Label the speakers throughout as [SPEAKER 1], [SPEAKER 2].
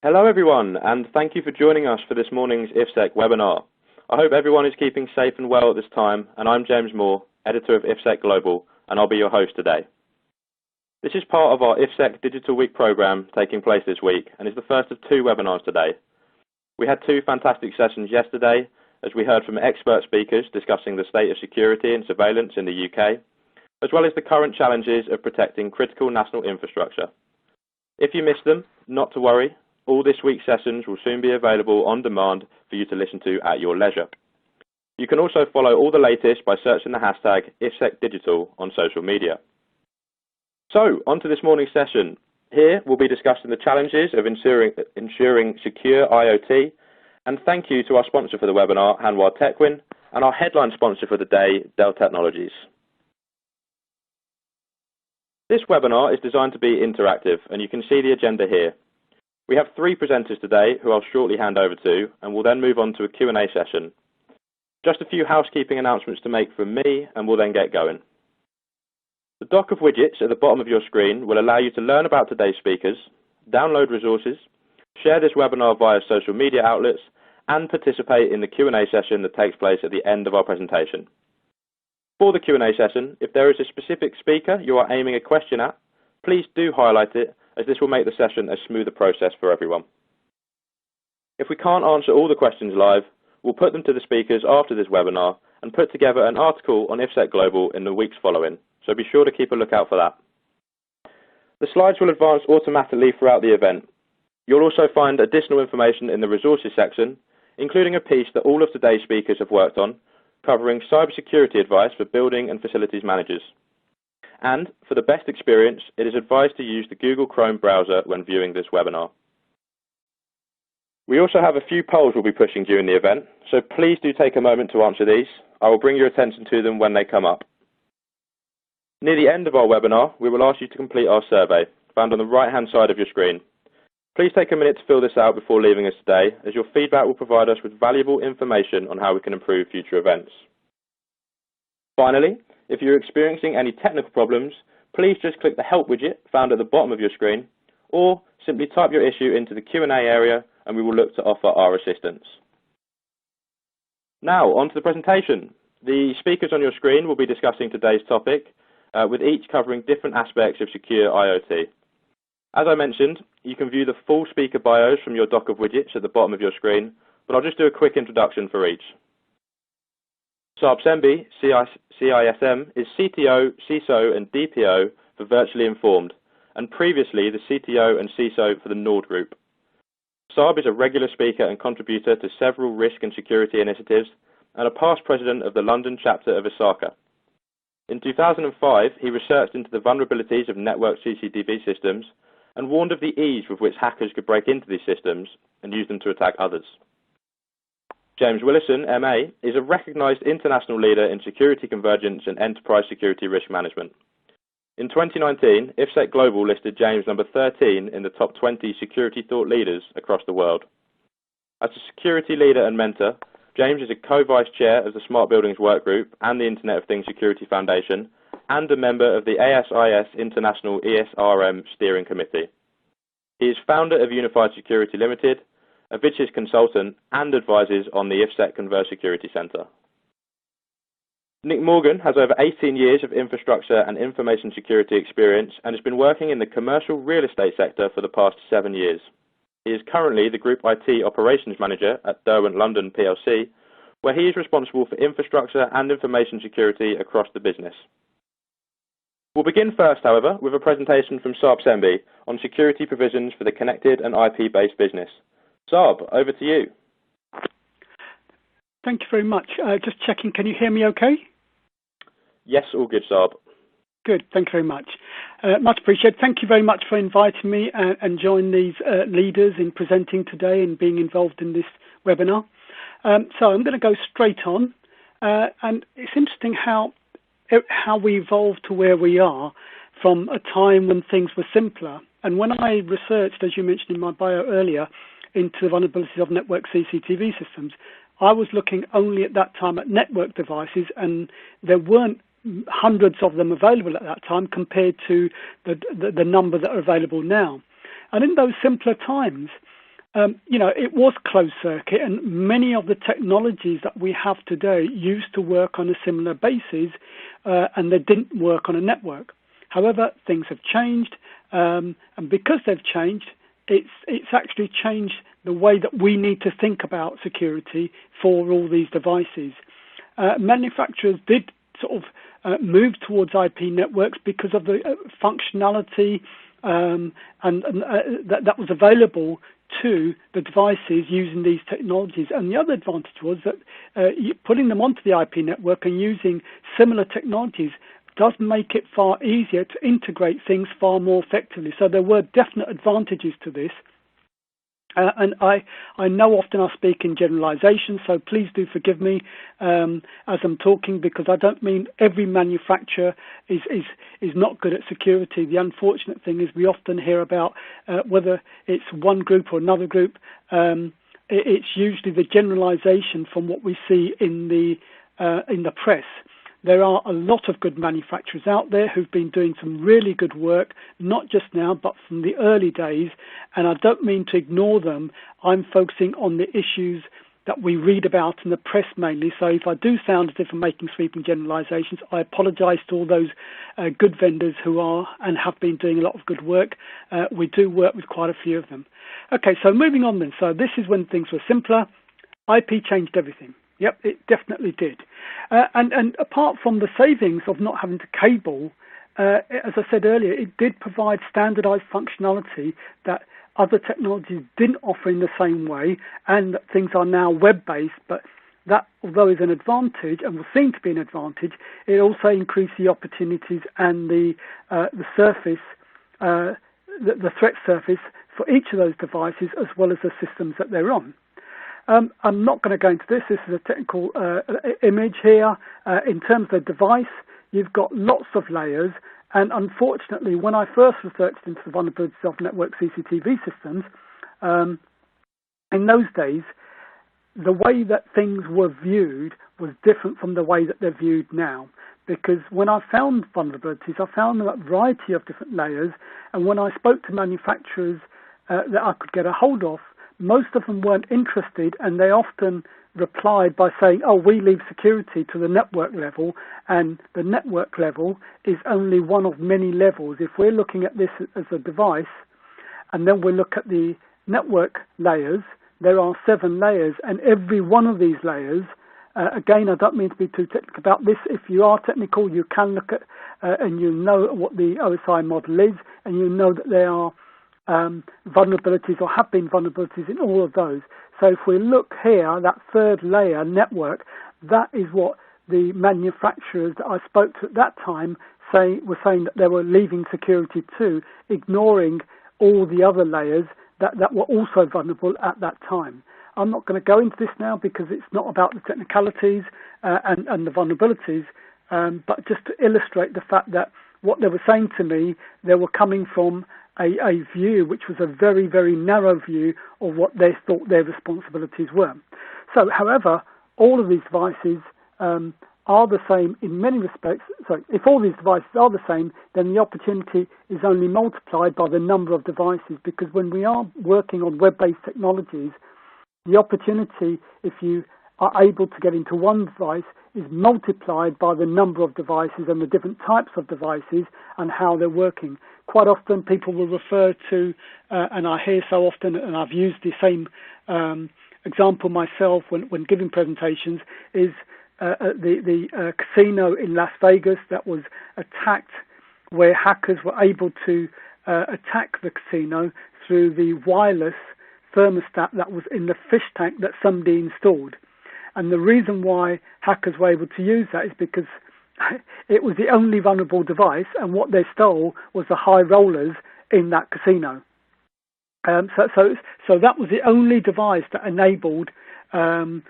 [SPEAKER 1] Hello everyone, and thank you for joining us for this morning's IFSEC webinar. I hope everyone is keeping safe and well at this time, and I'm James Moore, editor of IFSEC Global, and I'll be your host today. This is part of our IFSEC Digital Week program taking place this week, and is the first of two webinars today. We had two fantastic sessions yesterday, as we heard from expert speakers discussing the state of security and surveillance in the UK, as well as the current challenges of protecting critical national infrastructure. If you missed them, not to worry. All this week's sessions will soon be available on demand for you to listen to at your leisure. You can also follow all the latest by searching the hashtag IFSECDigital on social media. So, on to this morning's session. Here we'll be discussing the challenges of ensuring secure IoT, and thank you to our sponsor for the webinar, Hanwha Techwin, and our headline sponsor for the day, Dell Technologies. This webinar is designed to be interactive, and you can see the agenda here. We have three presenters today who I'll shortly hand over to, and we'll then move on to a Q&A session. Just a few housekeeping announcements to make from me, and we'll then get going. The dock of widgets at the bottom of your screen will allow you to learn about today's speakers, download resources, share this webinar via social media outlets, and participate in the Q&A session that takes place at the end of our presentation. For the Q&A session, if there is a specific speaker you are aiming a question at, please do highlight it, as this will make the session a smoother process for everyone. If we can't answer all the questions live, we'll put them to the speakers after this webinar and put together an article on IFSEC Global in the weeks following, so be sure to keep a lookout for that. The slides will advance automatically throughout the event. You'll also find additional information in the resources section, including a piece that all of today's speakers have worked on, covering cybersecurity advice for building and facilities managers. And for the best experience, it is advised to use the Google Chrome browser when viewing this webinar. We also have a few polls we'll be pushing during the event, so please do take a moment to answer these. I will bring your attention to them when they come up. Near the end of our webinar, we will ask you to complete our survey, found on the right-hand side of your screen. Please take a minute to fill this out before leaving us today, as your feedback will provide us with valuable information on how we can improve future events. Finally, if you're experiencing any technical problems, please just click the Help widget found at the bottom of your screen, or simply type your issue into the Q&A area and we will look to offer our assistance. Now, on to the presentation. The speakers on your screen will be discussing today's topic, with each covering different aspects of secure IoT. As I mentioned, you can view the full speaker bios from your dock of widgets at the bottom of your screen, but I'll just do a quick introduction for each. Saab Sembi, CISM, is CTO, CISO and DPO for Virtually Informed, and previously the CTO and CISO for the Nord Group. Saab is a regular speaker and contributor to several risk and security initiatives, and a past president of the London chapter of ISACA. In 2005, he researched into the vulnerabilities of network CCTV systems and warned of the ease with which hackers could break into these systems and use them to attack others. James Willison, MA, is a recognized international leader in security convergence and enterprise security risk management. In 2019, IFSEC Global listed James number 13 in the top 20 security thought leaders across the world. As a security leader and mentor, James is a co-vice chair of the Smart Buildings Workgroup and the Internet of Things Security Foundation, and a member of the ASIS International ESRM Steering Committee. He is founder of Unified Security Limited, a VICIS consultant, and advises on the IFSEC Converge Security Centre. Nick Morgan has over 18 years of infrastructure and information security experience and has been working in the commercial real estate sector for the past 7 years. He is currently the Group IT Operations Manager at Derwent London plc, where he is responsible for infrastructure and information security across the business. We'll begin first, however, with a presentation from Saab Sembi on security provisions for the connected and IP-based business. Saab, over to you.
[SPEAKER 2] Thank you very much. Just checking, can you hear me okay?
[SPEAKER 1] Yes, all good, Saab.
[SPEAKER 2] Good, thank you very much. Much appreciated. Thank you very much for inviting me and join these leaders in presenting today and being involved in this webinar. So I'm going to go straight on. And it's interesting how we evolved to where we are from a time when things were simpler. And when I researched, as you mentioned in my bio earlier, into the vulnerabilities of network CCTV systems, I was looking only at that time at network devices, and there weren't hundreds of them available at that time compared to the number that are available now. And in those simpler times, it was closed circuit, and many of the technologies that we have today used to work on a similar basis, and they didn't work on a network. However, things have changed, and because they've changed, it's actually changed the way that we need to think about security for all these devices. Manufacturers did sort of move towards IP networks because of the functionality that was available to the devices using these technologies. And the other advantage was that putting them onto the IP network and using similar technologies does make it far easier to integrate things far more effectively. So there were definite advantages to this. And I know often I speak in generalization, so please do forgive me as I'm talking, because I don't mean every manufacturer is not good at security. The unfortunate thing is we often hear about whether it's one group or another group. It's usually the generalization from what we see in the press. There are a lot of good manufacturers out there who've been doing some really good work, not just now, but from the early days. And I don't mean to ignore them. I'm focusing on the issues that we read about in the press mainly. So if I do sound as if I'm making sweeping generalizations, I apologize to all those good vendors who are and have been doing a lot of good work. We do work with quite a few of them. Okay, so moving on then. So this is when things were simpler. IP changed everything. Yep, it definitely did. And apart from the savings of not having to cable, as I said earlier, it did provide standardized functionality that other technologies didn't offer in the same way, and that things are now web-based. But that, although is an advantage and will seem to be an advantage, it also increased the opportunities and the surface, the threat surface for each of those devices, as well as the systems that they're on. I'm not going to go into this. This is a technical image here. In terms of the device, you've got lots of layers. And unfortunately, when I first researched into the vulnerabilities of network CCTV systems, in those days, the way that things were viewed was different from the way that they're viewed now. Because when I found vulnerabilities, I found a variety of different layers. And when I spoke to manufacturers that I could get a hold of, most of them weren't interested, and they often replied by saying, oh, we leave security to the network level, and the network level is only one of many levels. If we're looking at this as a device, and then we look at the network layers, there are 7 layers, and every one of these layers, again, I don't mean to be too technical about this. If you are technical, you can look at, and you know what the OSI model is, and you know that there are vulnerabilities or have been vulnerabilities in all of those. So if we look here, that third layer network, that is what the manufacturers that I spoke to at that time were saying that they were leaving security to, ignoring all the other layers that were also vulnerable at that time. I'm not going to go into this now because it's not about the technicalities and the vulnerabilities, but just to illustrate the fact that what they were saying to me, they were coming from a view which was a very, very narrow view of what they thought their responsibilities were. So, however, all of these devices are the same in many respects. So, if all these devices are the same, then the opportunity is only multiplied by the number of devices, because when we are working on web-based technologies, the opportunity, if you are able to get into one device, is multiplied by the number of devices and the different types of devices and how they're working. Quite often people will refer to, and I hear so often, and I've used the same example myself when giving presentations, is the casino in Las Vegas that was attacked, where hackers were able to attack the casino through the wireless thermostat that was in the fish tank that somebody installed. And the reason why hackers were able to use that is because it was the only vulnerable device, and what they stole was the high rollers in that casino. So that was the only device that enabled the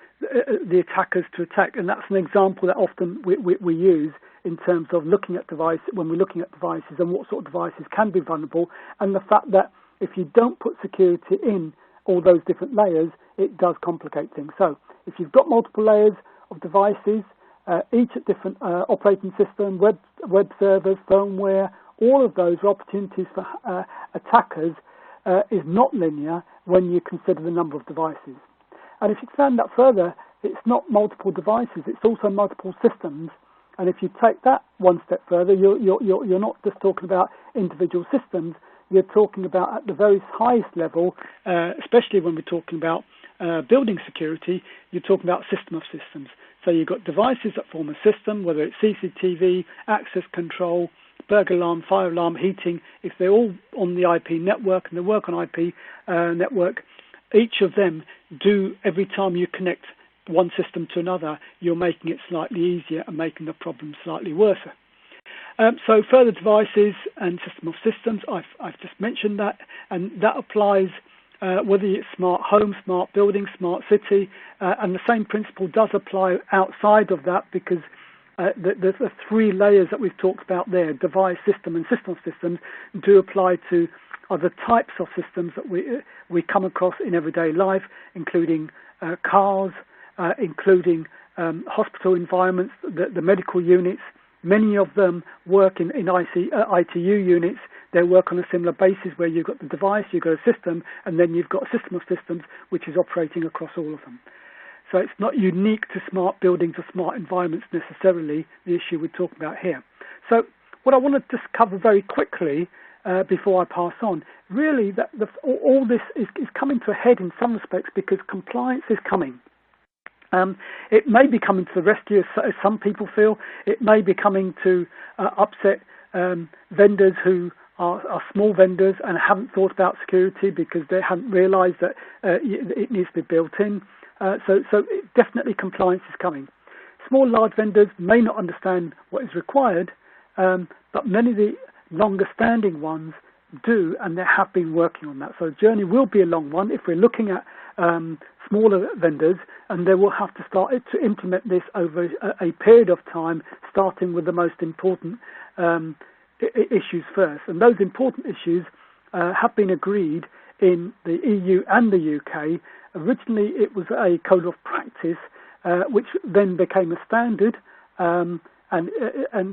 [SPEAKER 2] attackers to attack, and that's an example that often we use in terms of looking at devices, when we're looking at devices and what sort of devices can be vulnerable, and the fact that if you don't put security in all those different layers, it does complicate things. So if you've got multiple layers of devices, each at different operating system, web servers, firmware, all of those are opportunities for attackers is not linear when you consider the number of devices. And if you expand that further, it's not multiple devices, it's also multiple systems. And if you take that one step further, you're not just talking about individual systems, you're talking about at the very highest level, especially when we're talking about building security, you're talking about system of systems. So you've got devices that form a system, whether it's CCTV, access control, burglar alarm, fire alarm, heating. If they're all on the IP network and they work on IP network, each of them do, every time you connect one system to another, you're making it slightly easier and making the problem slightly worse. So further devices and system of systems, I've just mentioned that, and that applies whether it's smart home, smart building, smart city, and the same principle does apply outside of that, because the three layers that we've talked about there, device, system, and system of systems, do apply to other types of systems that we come across in everyday life, including cars, including hospital environments, the medical units. Many of them work in ITU units. They work on a similar basis where you've got the device, you've got a system, and then you've got a system of systems which is operating across all of them. So it's not unique to smart buildings or smart environments necessarily, the issue we're talking about here. So what I want to just cover very quickly before I pass on, really that all this is coming to a head in some respects because compliance is coming. It may be coming to the rescue, as some people feel. It may be coming to upset vendors who are small vendors and haven't thought about security because they haven't realised that it needs to be built in. So definitely compliance is coming. Small, large vendors may not understand what is required, but many of the longer-standing ones do, and they have been working on that. So the journey will be a long one if we're looking at smaller vendors, and they will have to start to implement this over a period of time, starting with the most important issues first. And those important issues have been agreed in the EU and the UK. Originally, it was a code of practice, which then became a standard, and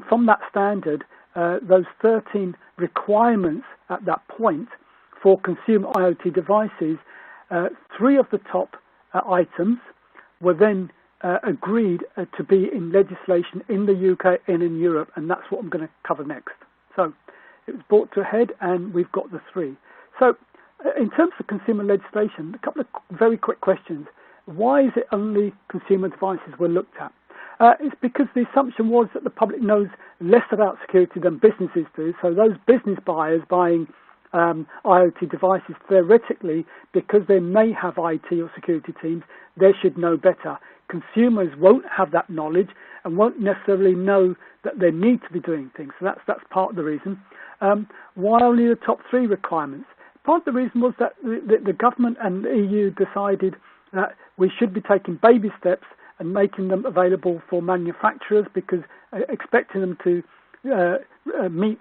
[SPEAKER 2] from that standard, those 13 requirements at that point for consumer IoT devices, 3 of the top items were then agreed to be in legislation in the UK and in Europe, and that's what I'm going to cover next. So it was brought to a head, and we've got the 3. So in terms of consumer legislation, a couple of very quick questions. Why is it only consumer devices were looked at? It's because the assumption was that the public knows less about security than businesses do. So those business buyers buying IoT devices, theoretically, because they may have IT or security teams, they should know better. Consumers won't have that knowledge and won't necessarily know that they need to be doing things. So that's part of the reason. Why only the top 3 requirements? Part of the reason was that the government and the EU decided that we should be taking baby steps and making them available for manufacturers, because expecting them to meet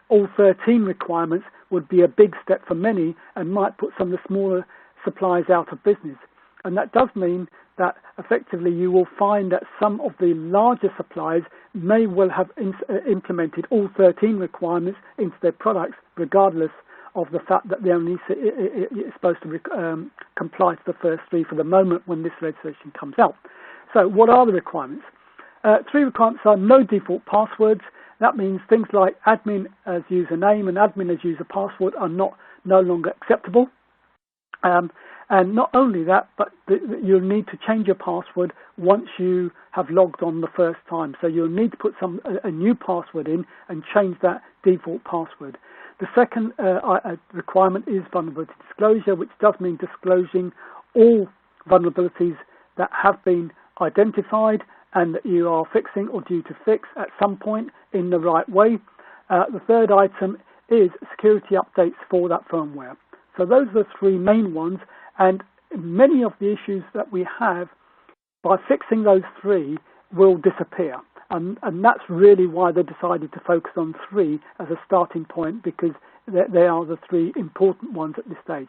[SPEAKER 2] all 13 requirements would be a big step for many and might put some of the smaller suppliers out of business. And that does mean that effectively you will find that some of the larger suppliers may well have implemented all 13 requirements into their products, regardless of the fact that they only is supposed to comply to the first 3 for the moment when this legislation comes out. So what are the requirements? 3 requirements are no default passwords. That means things like admin as username and admin as user password are no longer acceptable. And not only that, but you'll need to change your password once you have logged on the first time. So you'll need to put a new password in and change that default password. The second requirement is vulnerability disclosure, which does mean disclosing all vulnerabilities that have been identified and that you are fixing or due to fix at some point in the right way. The third item is security updates for that firmware. So those are the 3 main ones, and many of the issues that we have, by fixing those 3, will disappear. And that's really why they decided to focus on 3 as a starting point, because they are the 3 important ones at this stage.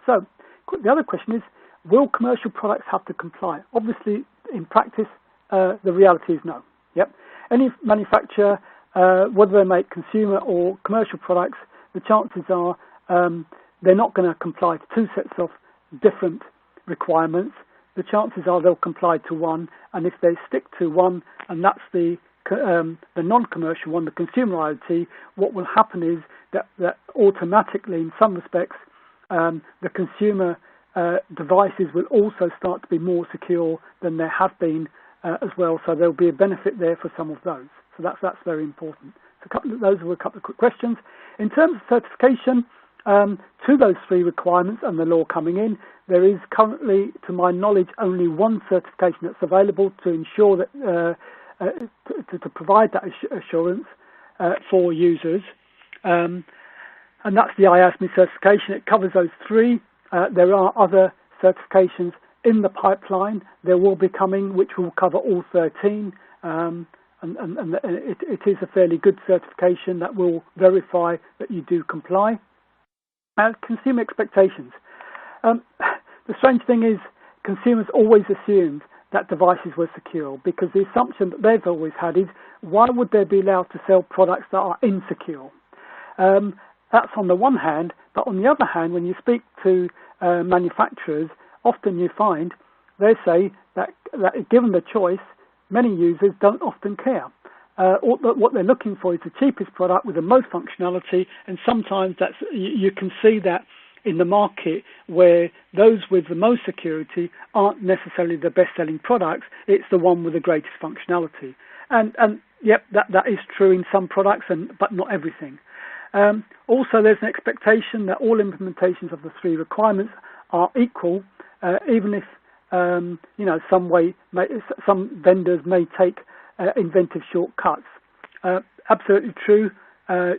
[SPEAKER 2] So the other question is, will commercial products have to comply? Obviously, in practice, the reality is no. Yep. Any manufacturer, whether they make consumer or commercial products, the chances are they're not going to comply to two sets of different requirements. The chances are they'll comply to one, and if they stick to one, and that's the non-commercial one, the consumer IoT, what will happen is that automatically, in some respects, the consumer devices will also start to be more secure than they have been as well. So there'll be a benefit there for some of those. So that's very important. So those were a couple of quick questions. In terms of certification, to those three requirements and the law coming in, there is currently, to my knowledge, only one certification that's available to ensure that to provide that assurance for users, and that's the IASME certification. It covers those three. There are other certifications in the pipeline. There will be coming, which will cover all 13, and it is a fairly good certification that will verify that you do comply. Consumer expectations. The strange thing is, consumers always assumed that devices were secure, because the assumption that they've always had is, why would they be allowed to sell products that are insecure? That's on the one hand, but on the other hand, when you speak to manufacturers, often you find they say that given the choice, many users don't often care. What they're looking for is the cheapest product with the most functionality, and sometimes you can see that in the market where those with the most security aren't necessarily the best-selling products. It's the one with the greatest functionality. And yep, that is true in some products, but not everything. Also, there's an expectation that all implementations of the three requirements are equal, even if some vendors may take inventive shortcuts. Absolutely true.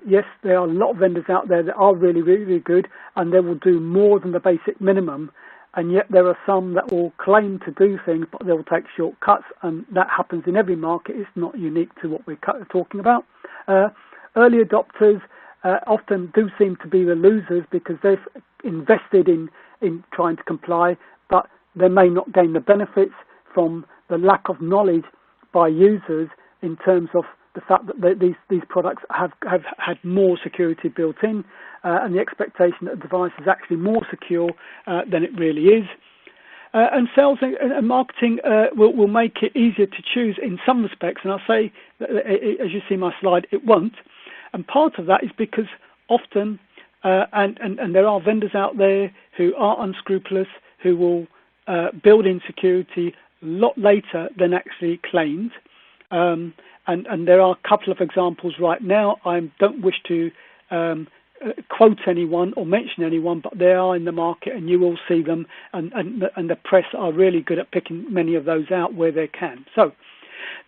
[SPEAKER 2] Yes, there are a lot of vendors out there that are really, really, really good, and they will do more than the basic minimum, and yet there are some that will claim to do things, but they will take shortcuts, and that happens in every market. It's not unique to what we're talking about. Early adopters often do seem to be the losers, because they've invested in trying to comply, but they may not gain the benefits from the lack of knowledge by users in terms of the fact that these products have had more security built in, and the expectation that the device is actually more secure than it really is. And sales and marketing will make it easier to choose in some respects, and I'll say, as you see my slide, it won't. And part of that is because often, and there are vendors out there who are unscrupulous, who will build in security a lot later than actually claimed. And there are a couple of examples right now. I don't wish to quote anyone or mention anyone, but they are in the market, and you will see them, and the press are really good at picking many of those out where they can. So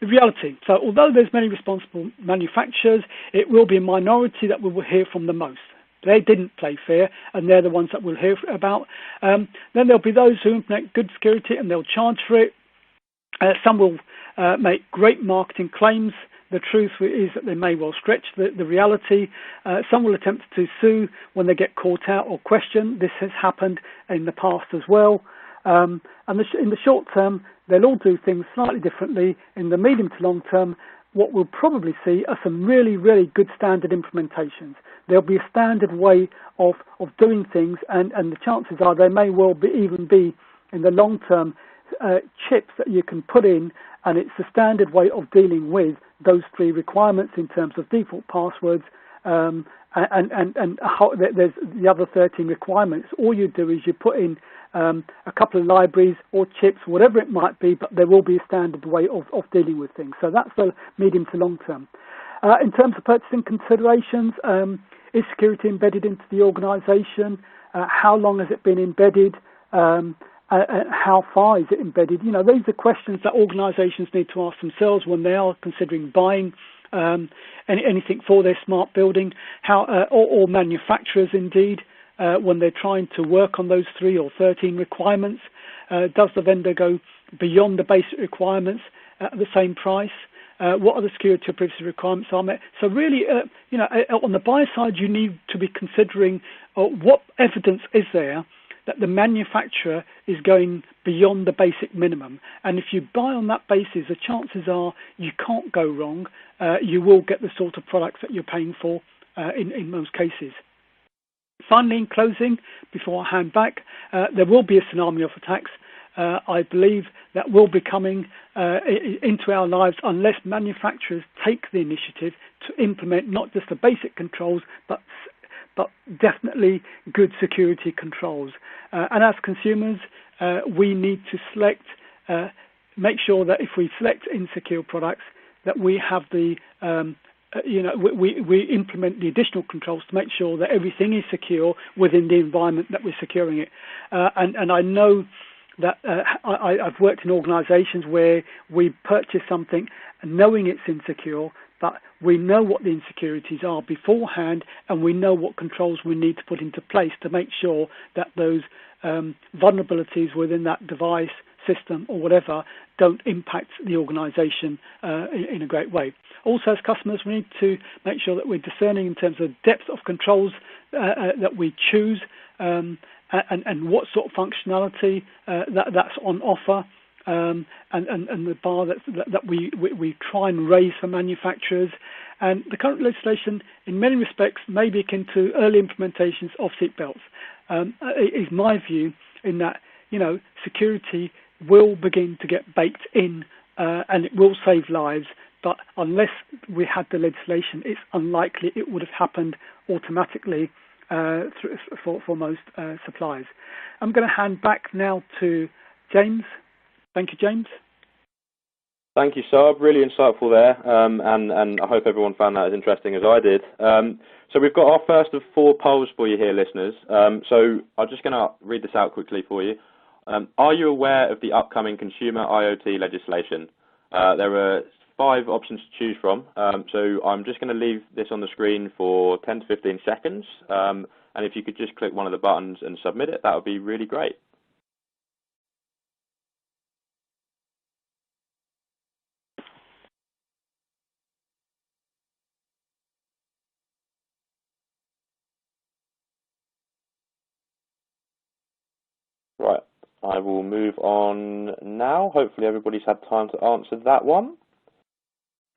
[SPEAKER 2] the reality, so although there's many responsible manufacturers, it will be a minority that we will hear from the most. They didn't play fair, and they're the ones that we'll hear about. Then there'll be those who implement good security, and they'll charge for it. Some will make great marketing claims. The truth is that they may well stretch the reality. Some will attempt to sue when they get caught out or questioned. This has happened in the past as well. And in the short term, they'll all do things slightly differently. In the medium to long term, what we'll probably see are some really, really good standard implementations. There'll be a standard way of doing things, and the chances are there may well even be, in the long term, chips that you can put in, and it's the standard way of dealing with those three requirements in terms of default passwords, and there's the other 13 requirements. All you do is you put in a couple of libraries or chips, whatever it might be, but there will be a standard way of dealing with things. So that's the medium to long term. In terms of purchasing considerations, is security embedded into the organization? How long has it been embedded? How far is it embedded? You know, these are questions that organizations need to ask themselves when they are considering buying anything for their smart building, or manufacturers indeed, when they're trying to work on those 3 or 13 requirements. Does the vendor go beyond the basic requirements at the same price? What are the security or privacy requirements are met? So really, on the buy side, you need to be considering what evidence is there that the manufacturer is going beyond the basic minimum. And if you buy on that basis, the chances are you can't go wrong. You will get the sort of products that you're paying for in most cases. Finally, in closing, before I hand back, there will be a tsunami of attacks. I believe that will be coming into our lives unless manufacturers take the initiative to implement not just the basic controls, but definitely good security controls. And as consumers, we need to select, make sure that if we select insecure products, that we have the we implement the additional controls to make sure that everything is secure within the environment that we're securing it. And I know that I've worked in organisations where we purchase something knowing it's insecure, but we know what the insecurities are beforehand, and we know what controls we need to put into place to make sure that those vulnerabilities within that device, system or whatever don't impact the organisation in a great way. Also, as customers, we need to make sure that we're discerning in terms of depth of controls that we choose and what sort of functionality that's on offer, and the bar that we try and raise for manufacturers. And the current legislation, in many respects, may be akin to early implementations of seatbelts. Is my view in that security will begin to get baked in, and it will save lives. But unless we had the legislation, it's unlikely it would have happened automatically for most suppliers. I'm going to hand back now to James. Thank you, James.
[SPEAKER 1] Thank you, Saab. Really insightful there, and I hope everyone found that as interesting as I did. So we've got our first of 4 polls for you here, listeners. So I'm just going to read this out quickly for you. Are you aware of the upcoming consumer IoT legislation? There are 5 options to choose from, so I'm just going to leave this on the screen for 10 to 15 seconds, and if you could just click one of the buttons and submit it, that would be really great. Right, I will move on now. Hopefully everybody's had time to answer that one.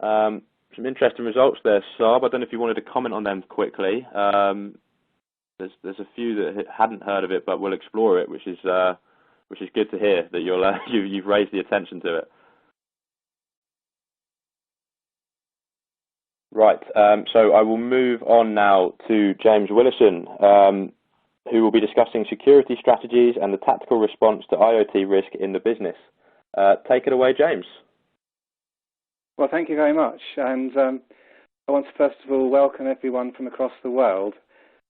[SPEAKER 1] Some interesting results there, Saab. I don't know if you wanted to comment on them quickly. There's a few that hadn't heard of it, but we'll explore it, which is good to hear that you've raised the attention to it. Right, so I will move on now to James Willison, who will be discussing security strategies and the tactical response to IoT risk in the business. Take it away, James.
[SPEAKER 3] Well, thank you very much. And I want to first of all welcome everyone from across the world,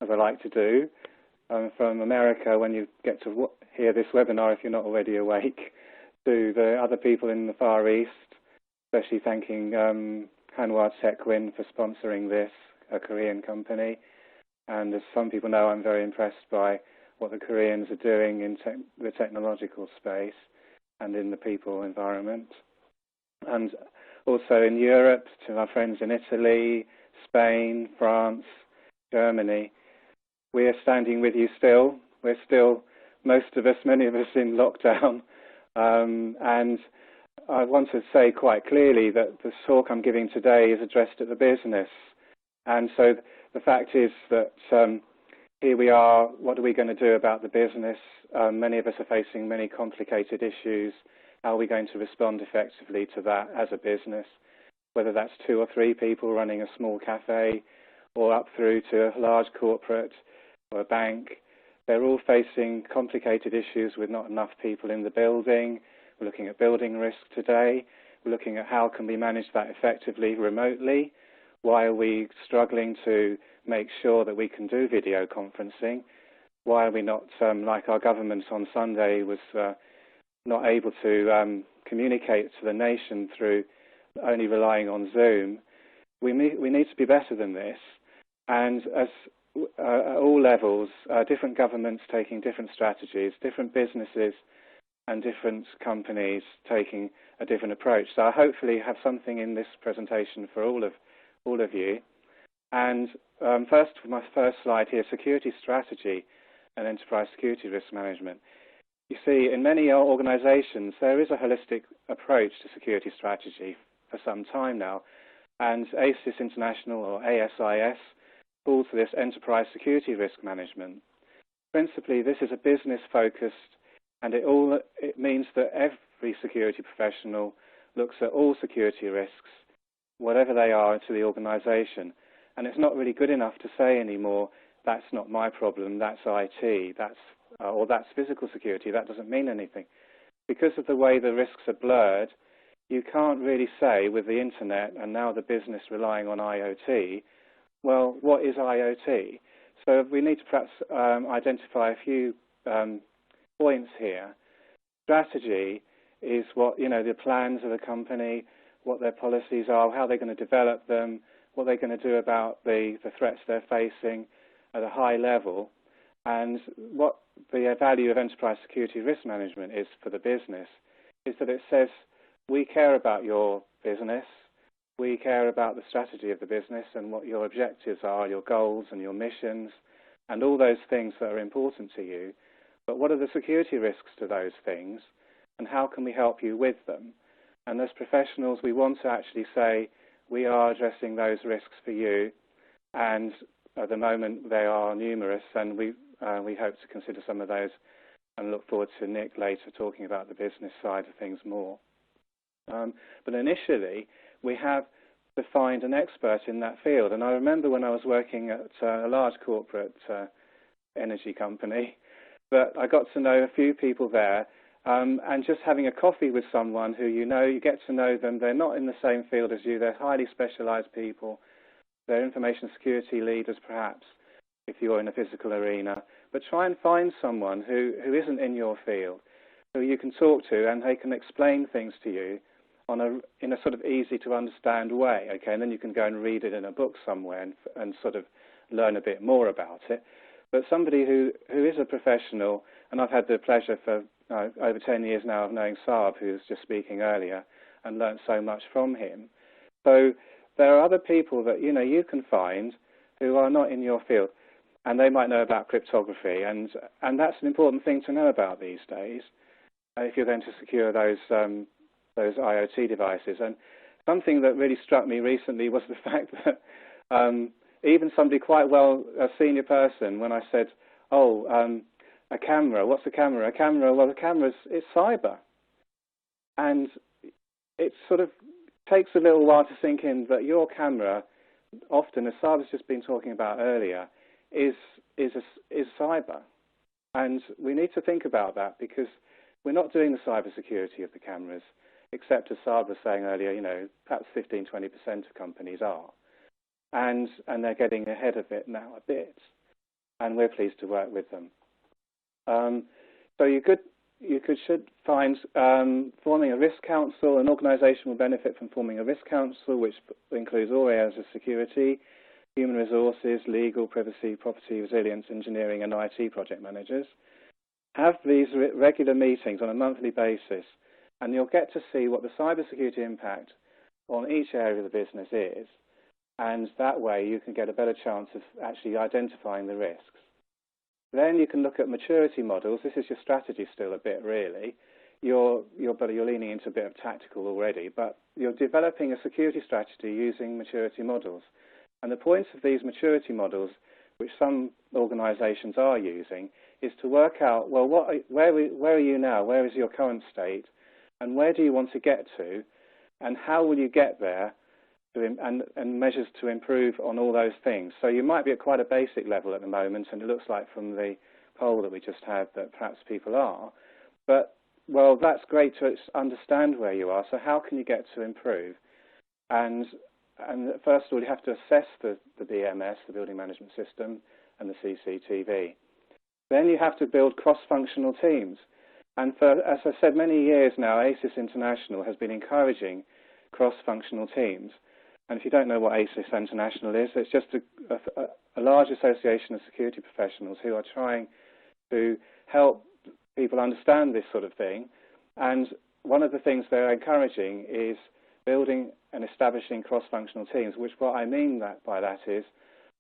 [SPEAKER 3] as I like to do, from America when you get to hear this webinar if you're not already awake, to the other people in the Far East, especially thanking Hanwha Techwin for sponsoring this, a Korean company. And as some people know, I'm very impressed by what the Koreans are doing in the technological space and in the people environment. And also in Europe, to our friends in Italy, Spain, France, Germany, we are standing with you still. We're still, most of us, many of us, in lockdown. And I want to say quite clearly that the talk I'm giving today is addressed at the business. And so the fact is that here we are, what are we going to do about the business? Many of us are facing many complicated issues. How are we going to respond effectively to that as a business? Whether that's 2 or 3 people running a small cafe or up through to a large corporate or a bank, they're all facing complicated issues with not enough people in the building. We're looking at building risk today. We're looking at how can we manage that effectively remotely. Why are we struggling to make sure that we can do video conferencing? Why are we not, like our government on Sunday was not able to communicate to the nation through only relying on Zoom? We need to be better than this. And as at all levels, different governments taking different strategies, different businesses and different companies taking a different approach. So I hopefully have something in this presentation for all of you. And first, my first slide here, security strategy and enterprise security risk management. You see, in many organizations, there is a holistic approach to security strategy for some time now. And ASIS International, or ASIS, calls this enterprise security risk management. Principally, this is a business-focused, and it means that every security professional looks at all security risks, whatever they are, to the organization. And it's not really good enough to say anymore, that's not my problem, that's IT, or that's physical security. That doesn't mean anything. Because of the way the risks are blurred, you can't really say with the internet and now the business relying on IoT, well, what is IoT? So we need to perhaps identify a few points here. Strategy is what, the plans of the company, what their policies are, how they're going to develop them, what they're going to do about the threats they're facing at a high level, and what the value of enterprise security risk management is for the business, is that it says, we care about your business, we care about the strategy of the business and what your objectives are, your goals and your missions, and all those things that are important to you. But what are the security risks to those things, and how can we help you with them? And as professionals, we want to actually say, we are addressing those risks for you, and at the moment they are numerous, and we hope to consider some of those and look forward to Nick later talking about the business side of things more. But initially, we have to find an expert in that field. And I remember when I was working at a large corporate energy company, that I got to know a few people there, and just having a coffee with someone who you get to know them. They're not in the same field as you. They're highly specialized people. They're information security leaders, perhaps, if you're in a physical arena. But try and find someone who isn't in your field, who you can talk to, and they can explain things to you in a sort of easy to understand way, okay? And then you can go and read it in a book somewhere and sort of learn a bit more about it. But somebody who is a professional, and I've had the pleasure for over 10 years now of knowing Saab, who was just speaking earlier, and learned so much from him. So there are other people that you can find who are not in your field, and they might know about cryptography, and that's an important thing to know about these days if you're going to secure those IoT devices. And something that really struck me recently was the fact that even somebody quite a senior person, when I said, a camera, what's a camera? A camera, well, it's cyber. And it sort of takes a little while to sink in that your camera, often, as Saab has just been talking about earlier, is cyber. And we need to think about that, because we're not doing the cyber security of the cameras, except as Saab was saying earlier, perhaps 15-20% of companies are. And they're getting ahead of it now a bit. And we're pleased to work with them. So you should find forming a risk council. An organisation will benefit from forming a risk council, which includes all areas of security, human resources, legal, privacy, property, resilience, engineering, and IT project managers. Have these regular meetings on a monthly basis, and you'll get to see what the cybersecurity impact on each area of the business is, and that way you can get a better chance of actually identifying the risks. Then you can look at maturity models. This is your strategy still a bit, really. You're leaning into a bit of tactical already, but you're developing a security strategy using maturity models. And the point of these maturity models, which some organizations are using, is to work out, well, where are you now? Where is your current state? And where do you want to get to? And how will you get there? And measures to improve on all those things. So you might be at quite a basic level at the moment, and it looks like from the poll that we just had that perhaps people are. But, well, that's great to understand where you are. So how can you get to improve? And first of all, you have to assess the BMS, the Building Management System, and the CCTV. Then you have to build cross-functional teams. And for, as I said, many years now, ASIS International has been encouraging cross-functional teams. And if you don't know what ASIS International is, it's just a large association of security professionals who are trying to help people understand this sort of thing. And one of the things they're encouraging is building and establishing cross-functional teams, which what I mean by that is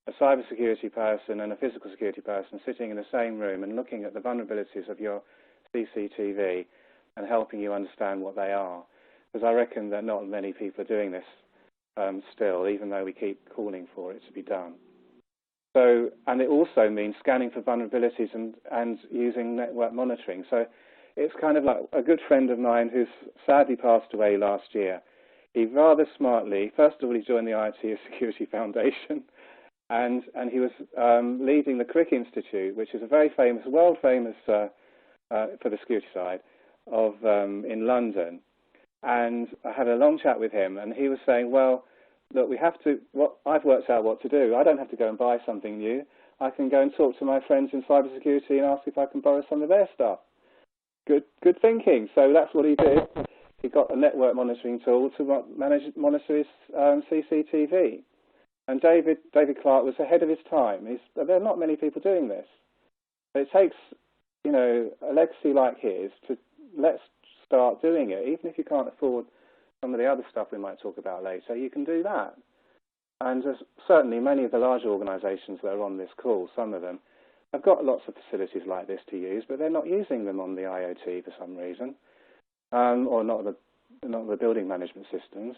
[SPEAKER 3] a cybersecurity person and a physical security person sitting in the same room and looking at the vulnerabilities of your CCTV and helping you understand what they are. Because I reckon that not many people are doing this still, even though we keep calling for it to be done. So, and it also means scanning for vulnerabilities and using network monitoring. So it's kind of like a good friend of mine who's sadly passed away last year. He rather smartly, first of all, he joined the IoT Security Foundation, and he was leading the Crick Institute, which is a very famous, world famous for the security side of in London. And I had a long chat with him, and he was saying, well, look, we have to, I've worked out what to do. I don't have to go and buy something new. I can go and talk to my friends in cybersecurity and ask if I can borrow some of their stuff. Good thinking. So that's what he did. He got a network monitoring tool to monitor his CCTV. And David Clark was ahead of his time. There are not many people doing this. But it takes, you know, a legacy like his to let's start doing it. Even if you can't afford some of the other stuff we might talk about later, you can do that. And there's certainly many of the larger organisations that are on this call, some of them, have got lots of facilities like this to use, but they're not using them on the IoT for some reason, or not the building management systems.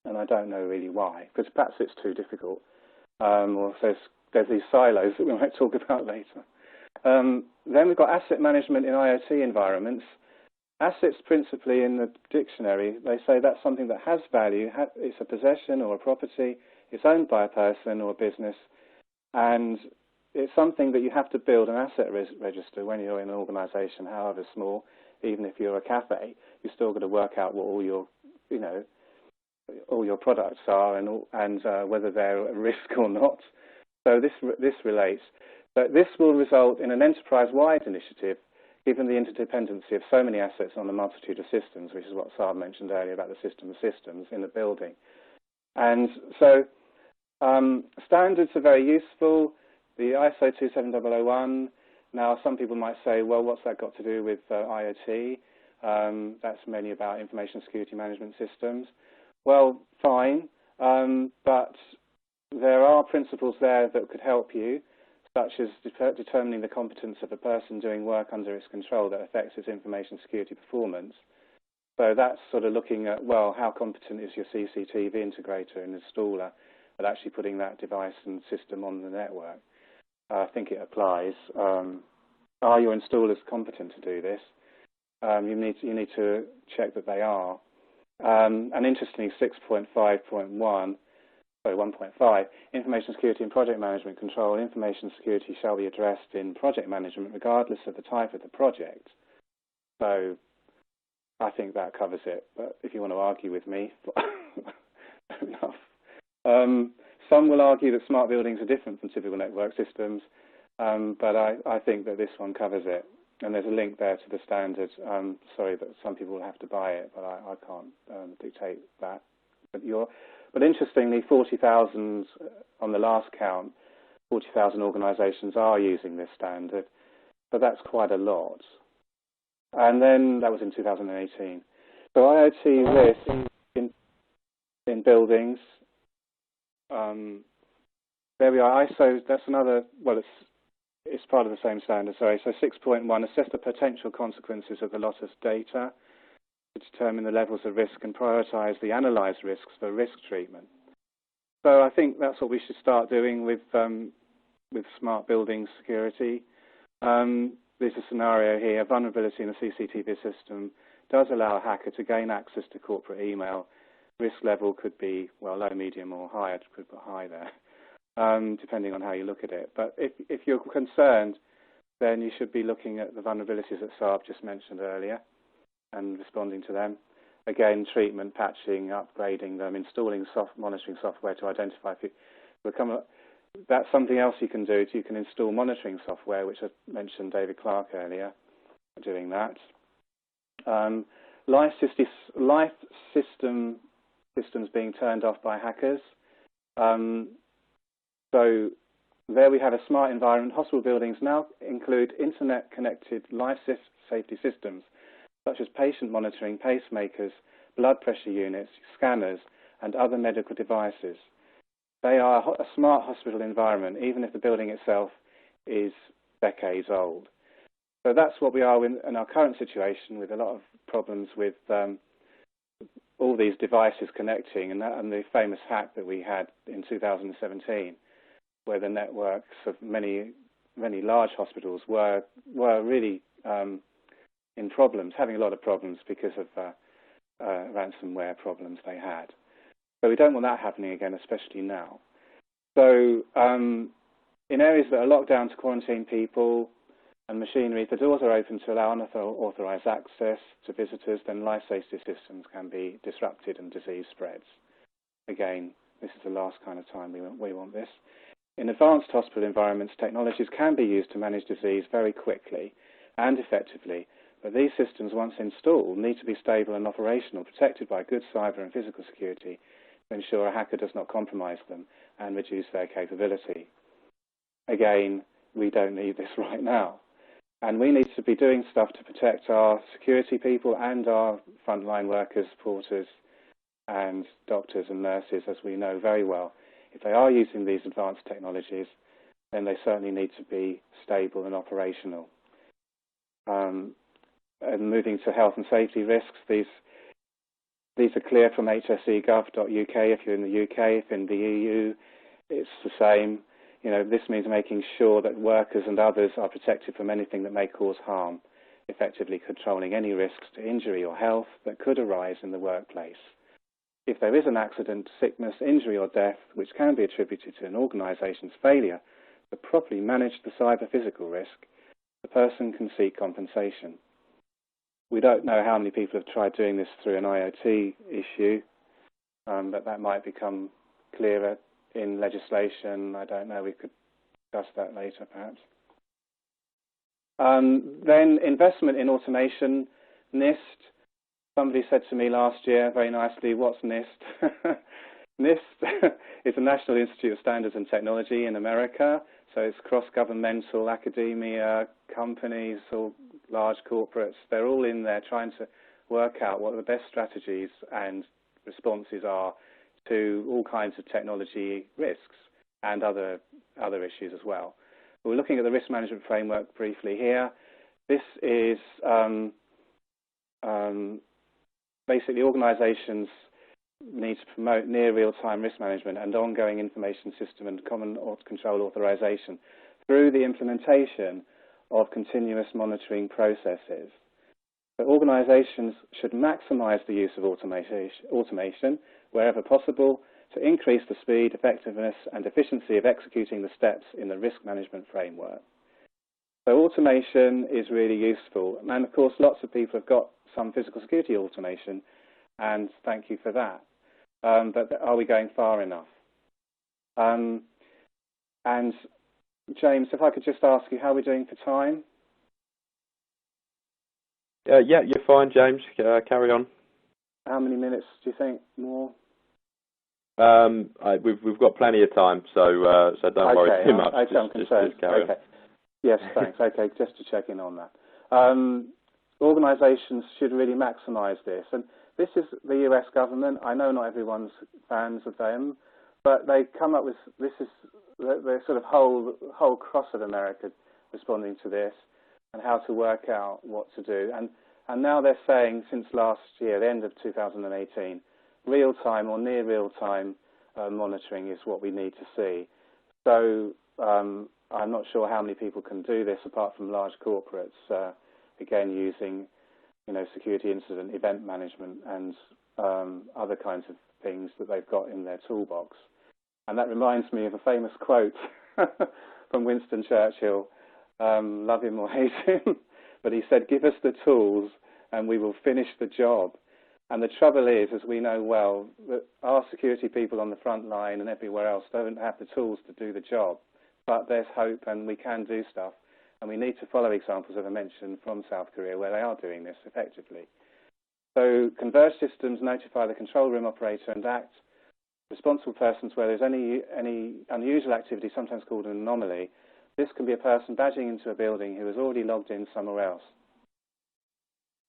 [SPEAKER 3] And I don't know really why, because perhaps it's too difficult. Or there's these silos that we might talk about later. Then we've got asset management in IoT environments. Assets, principally in the dictionary, they say that's something that has value. It's a possession or a property. It's owned by a person or a business. And it's something that you have to build an asset register when you're in an organisation, however small. Even if you're a cafe, you've still got to work out what all your, you know, all your products are and whether they're at risk or not. So this relates. But this will result in an enterprise-wide initiative, given the interdependency of so many assets on a multitude of systems, which is what Saab mentioned earlier about the system of systems in the building. And so standards are very useful. The ISO 27001, now some people might say, well, what's that got to do with IoT? That's mainly about information security management systems. Well, fine, but there are principles there that could help you, such as determining the competence of a person doing work under its control that affects its information security performance. So that's sort of looking at, well, how competent is your CCTV integrator and installer at actually putting that device and system on the network? I think it applies. Are your installers competent to do this? You need to check that they are. And interestingly, 6.5.1, sorry, 1.5, information security and project management control. Information security shall be addressed in project management regardless of the type of the project. So I think that covers it. But if you want to argue with me, fair enough. Some will argue that smart buildings are different from typical network systems, but I think that this one covers it. And there's a link there to the standards. Sorry that some people will have to buy it, but I can't dictate that. But interestingly, 40,000 on the last count, 40,000 organisations are using this standard, but that's quite a lot. And then that was in 2018. So IoT risk in buildings. There we are. ISO. That's another. Well, it's part of the same standard. Sorry. So 6.1, assess the potential consequences of the loss of data to determine the levels of risk and prioritise the analysed risks for risk treatment. So I think that's what we should start doing with smart building security. There's a scenario here: vulnerability in a CCTV system does allow a hacker to gain access to corporate email. Risk level could be, well, low, medium, or high. I could put high there, depending on how you look at it. But if you're concerned, then you should be looking at the vulnerabilities that Saab just mentioned earlier and responding to them. Again, treatment, patching, upgrading them, installing monitoring software to identify if that's something else you can do. You can install monitoring software, which I mentioned David Clark earlier, doing that. Life systems being turned off by hackers. So there we have a smart environment. Hospital buildings now include internet-connected life safety systems, such as patient monitoring, pacemakers, blood pressure units, scanners, and other medical devices. They are a smart hospital environment, even if the building itself is decades old. So that's what we are in our current situation, with a lot of problems with all these devices connecting, and the famous hack that we had in 2017. where the networks of many large hospitals were really in problems, having a lot of problems because of ransomware problems they had. So we don't want that happening again, especially now. So in areas that are locked down to quarantine people and machinery, if the doors are open to allow unauthorized access to visitors, then life safety systems can be disrupted and disease spreads. Again, this is the last kind of time we want this. In advanced hospital environments, technologies can be used to manage disease very quickly and effectively, but these systems, once installed, need to be stable and operational, protected by good cyber and physical security to ensure a hacker does not compromise them and reduce their capability. Again, we don't need this right now. And we need to be doing stuff to protect our security people and our frontline workers, porters, and doctors and nurses, as we know very well. If they are using these advanced technologies, then they certainly need to be stable and operational. And moving to health and safety risks, these are clear from hsegov.uk if you're in the UK. If in the EU, it's the same. You know, this means making sure that workers and others are protected from anything that may cause harm, effectively controlling any risks to injury or health that could arise in the workplace. If there is an accident, sickness, injury or death which can be attributed to an organisation's failure to properly manage the cyber-physical risk, the person can seek compensation. We don't know how many people have tried doing this through an IoT issue, but that might become clearer in legislation. I don't know, we could discuss that later perhaps. Then investment in automation, NIST. Somebody said to me last year very nicely, what's NIST? NIST is the National Institute of Standards and Technology in America, so it's cross-governmental, academia, companies, all large corporates. They're all in there trying to work out what the best strategies and responses are to all kinds of technology risks and other issues as well. We're looking at the risk management framework briefly here. This is basically organisations need to promote near real-time risk management and ongoing information system and common control authorization through the implementation of continuous monitoring processes. So organisations should maximise the use of automation wherever possible to increase the speed, effectiveness and efficiency of executing the steps in the risk management framework. So automation is really useful, and of course lots of people have got some physical security automation, and thank you for that. But are we going far enough? And James, if I could just ask you, how are we doing for time?
[SPEAKER 1] Yeah, you're fine, James. Carry on.
[SPEAKER 3] How many minutes do you think more?
[SPEAKER 1] We've got plenty of time, so don't worry too much.
[SPEAKER 3] Okay, I'm concerned.
[SPEAKER 1] Carry on.
[SPEAKER 3] Yes, thanks. Okay, just to check in on that. Organisations should really maximise this, and this is the US government. I know not everyone's fans of them, but they come up with this is the sort of whole cross of America responding to this and how to work out what to do. And now they're saying, since last year, the end of 2018, real-time or near real-time monitoring is what we need to see. So I'm not sure how many people can do this apart from large corporates, again using security incident event management and other kinds of things that they've got in their toolbox. And that reminds me of a famous quote from Winston Churchill, love him or hate him, but he said, give us the tools and we will finish the job. And the trouble is, as we know well, that our security people on the front line and everywhere else don't have the tools to do the job. But there's hope and we can do stuff. And we need to follow examples, as I mentioned, from South Korea, where they are doing this effectively. So converged systems notify the control room operator and act responsible persons where there's any unusual activity, sometimes called an anomaly. This can be a person badging into a building who has already logged in somewhere else.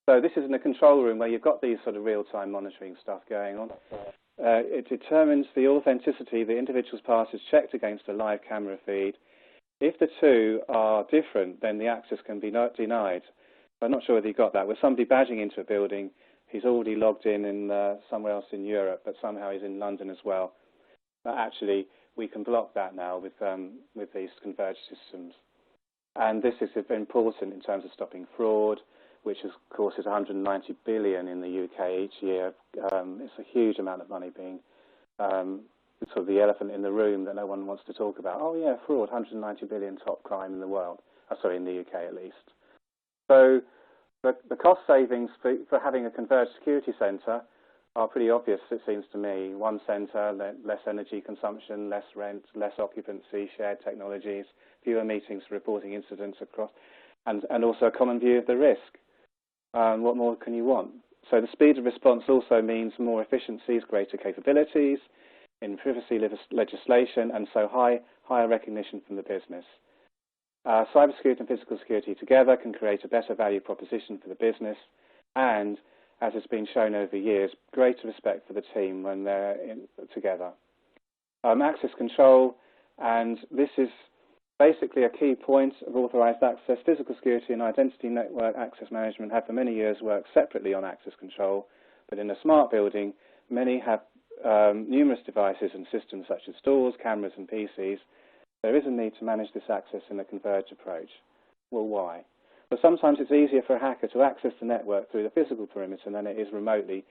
[SPEAKER 3] So this is in a control room where you've got these sort of real-time monitoring stuff going on. It determines the authenticity the individual's pass is checked against a live camera feed. If the two are different, then the access can be denied. I'm not sure whether you got that. With somebody badging into a building, he's already logged in somewhere else in Europe, but somehow he's in London as well. But actually, we can block that now with these converged systems. And this is important in terms of stopping fraud, which of course is 190 billion in the UK each year. It's a huge amount of money being sort of the elephant in the room that no one wants to talk about. Oh yeah, fraud, 190 billion, top crime in the world. Sorry, in the UK at least. So the cost savings for having a converged security centre are pretty obvious, it seems to me. One centre, less energy consumption, less rent, less occupancy, shared technologies, fewer meetings for reporting incidents across, and also a common view of the risk. What more can you want? So the speed of response also means more efficiencies, greater capabilities in privacy legislation, and so higher recognition from the business. Cybersecurity and physical security together can create a better value proposition for the business, and, as has been shown over years, greater respect for the team when they're together. Access control, and this is basically a key point of authorised access. Physical security and identity network access management have for many years worked separately on access control, but in a smart building, many have numerous devices and systems such as doors, cameras and PCs. There is a need to manage this access in a converged approach. Well, why? Well, sometimes it's easier for a hacker to access the network through the physical perimeter than it is remotely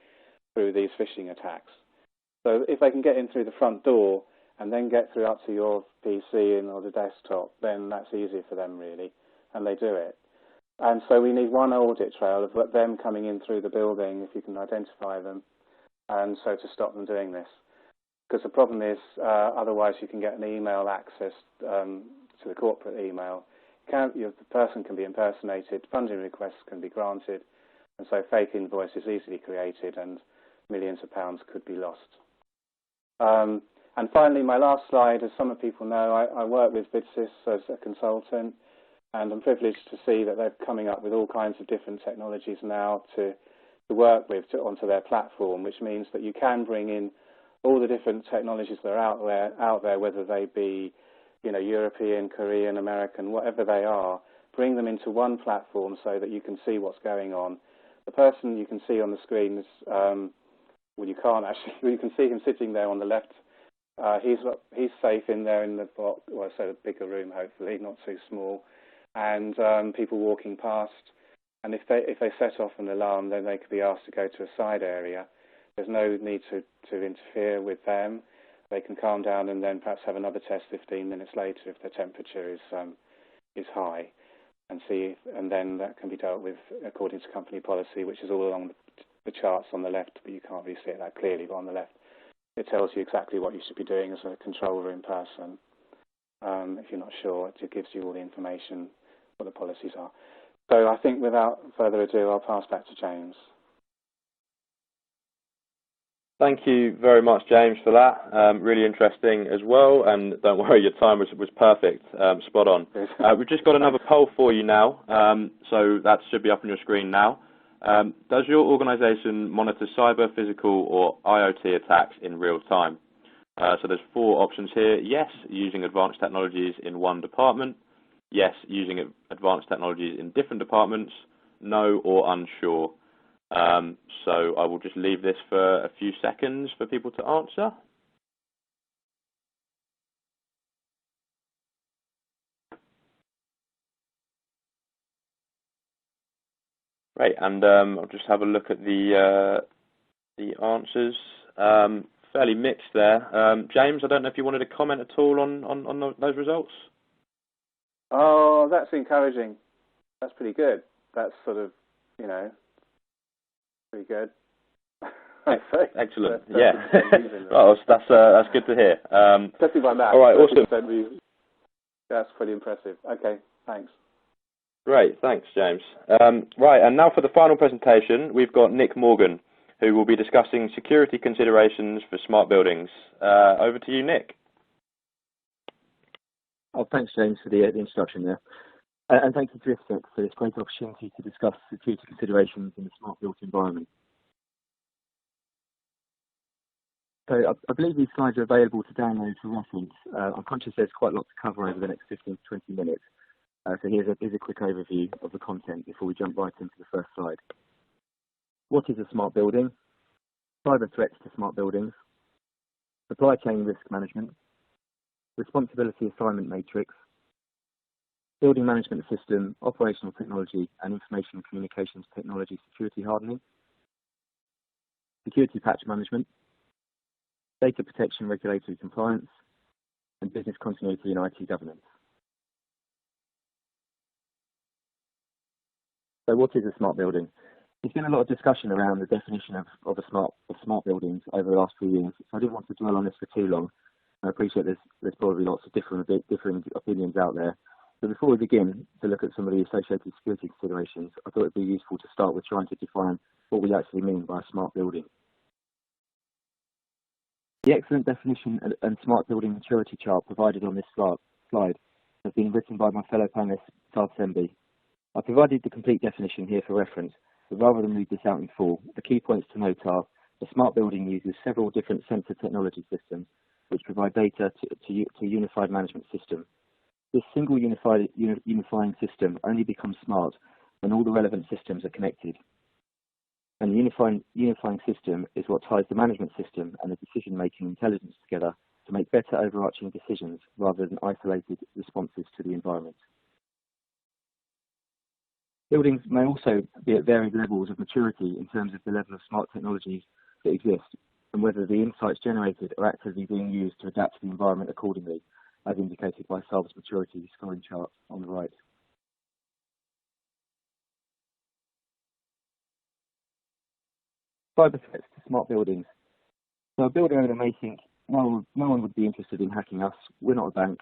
[SPEAKER 3] through these phishing attacks. So if they can get in through the front door and then get through up to your PC or the desktop, then that's easier for them really, and they do it. And so we need one audit trail of them coming in through the building, if you can identify them, and so to stop them doing this. Because the problem is, otherwise you can get an email access to the corporate email. The person can be impersonated, funding requests can be granted, and so fake invoices easily created and millions of pounds could be lost. And finally, my last slide, as some of people know, I work with VidSys as a consultant, and I'm privileged to see that they're coming up with all kinds of different technologies now to work with onto their platform, which means that you can bring in all the different technologies that are out there, whether they be, European, Korean, American, whatever they are, bring them into one platform so that you can see what's going on. The person you can see on the screen is, well, you can't actually, you can see him sitting there on the left. He's safe in there in the box, well, so a bigger room, hopefully, not too small, and people walking past. And if they set off an alarm, then they could be asked to go to a side area. There's no need to interfere with them. They can calm down and then perhaps have another test 15 minutes later if their temperature is high, and then that can be dealt with according to company policy, which is all along the charts on the left, but you can't really see it that clearly. But on the left, it tells you exactly what you should be doing as a control room person. If you're not sure, it gives you all the information, what the policies are. So I think without further ado, I'll pass back to James.
[SPEAKER 1] Thank you very much, James, for that. Really interesting as well, and don't worry, your time was perfect, spot on. We've just got another poll for you now, so that should be up on your screen now. Does your organisation monitor cyber, physical or IoT attacks in real time? So there's 4 options here. Yes, using advanced technologies in one department. Yes, using advanced technologies in different departments. No or unsure. So I will just leave this for a few seconds for people to answer. Right, and I'll just have a look at the answers. Fairly mixed there. James, I don't know if you wanted to comment at all on those results.
[SPEAKER 3] Oh, that's encouraging. That's pretty good. That's sort of, pretty good.
[SPEAKER 1] Excellent. Yeah. Well, that's good to hear.
[SPEAKER 3] Especially by that.
[SPEAKER 1] All right. Awesome.
[SPEAKER 3] That's pretty impressive. Okay. Thanks.
[SPEAKER 1] Great. Thanks, James. Right. And now for the final presentation, we've got Nick Morgan, who will be discussing security considerations for smart buildings. Over to you, Nick.
[SPEAKER 4] Oh, thanks, James, for the introduction there. And thank you to IFSEC for this great opportunity to discuss security considerations in the smart built environment. So I believe these slides are available to download for reference. I'm conscious there's quite a lot to cover over the next 15 to 20 minutes. So here's a quick overview of the content before we jump right into the first slide. What is a smart building? Cyber threats to smart buildings. Supply chain risk management. responsibility assignment matrix, building management system, operational technology and information and communications technology security hardening, security patch management, data protection regulatory compliance, and business continuity and IT governance. So what is a smart building? There's been a lot of discussion around the definition of smart buildings over the last few years, so I didn't want to dwell on this for too long. I appreciate there's probably lots of different opinions out there. But before we begin to look at some of the associated security considerations, I thought it would be useful to start with trying to define what we actually mean by a smart building. The excellent definition and smart building maturity chart provided on this slide has been written by my fellow panelist, Tav Sembi. I provided the complete definition here for reference, but rather than read this out in full, the key points to note are a smart building uses several different sensor technology systems which provide data to a unified management system. This single unifying system only becomes smart when all the relevant systems are connected. And the unifying system is what ties the management system and the decision-making intelligence together to make better overarching decisions rather than isolated responses to the environment. Buildings may also be at varied levels of maturity in terms of the level of smart technologies that exist and whether the insights generated are actively being used to adapt to the environment accordingly, as indicated by Salve's maturity scoring chart on the right. Cyber threats to smart buildings. So a building owner may think, no one would be interested in hacking us, we're not a bank.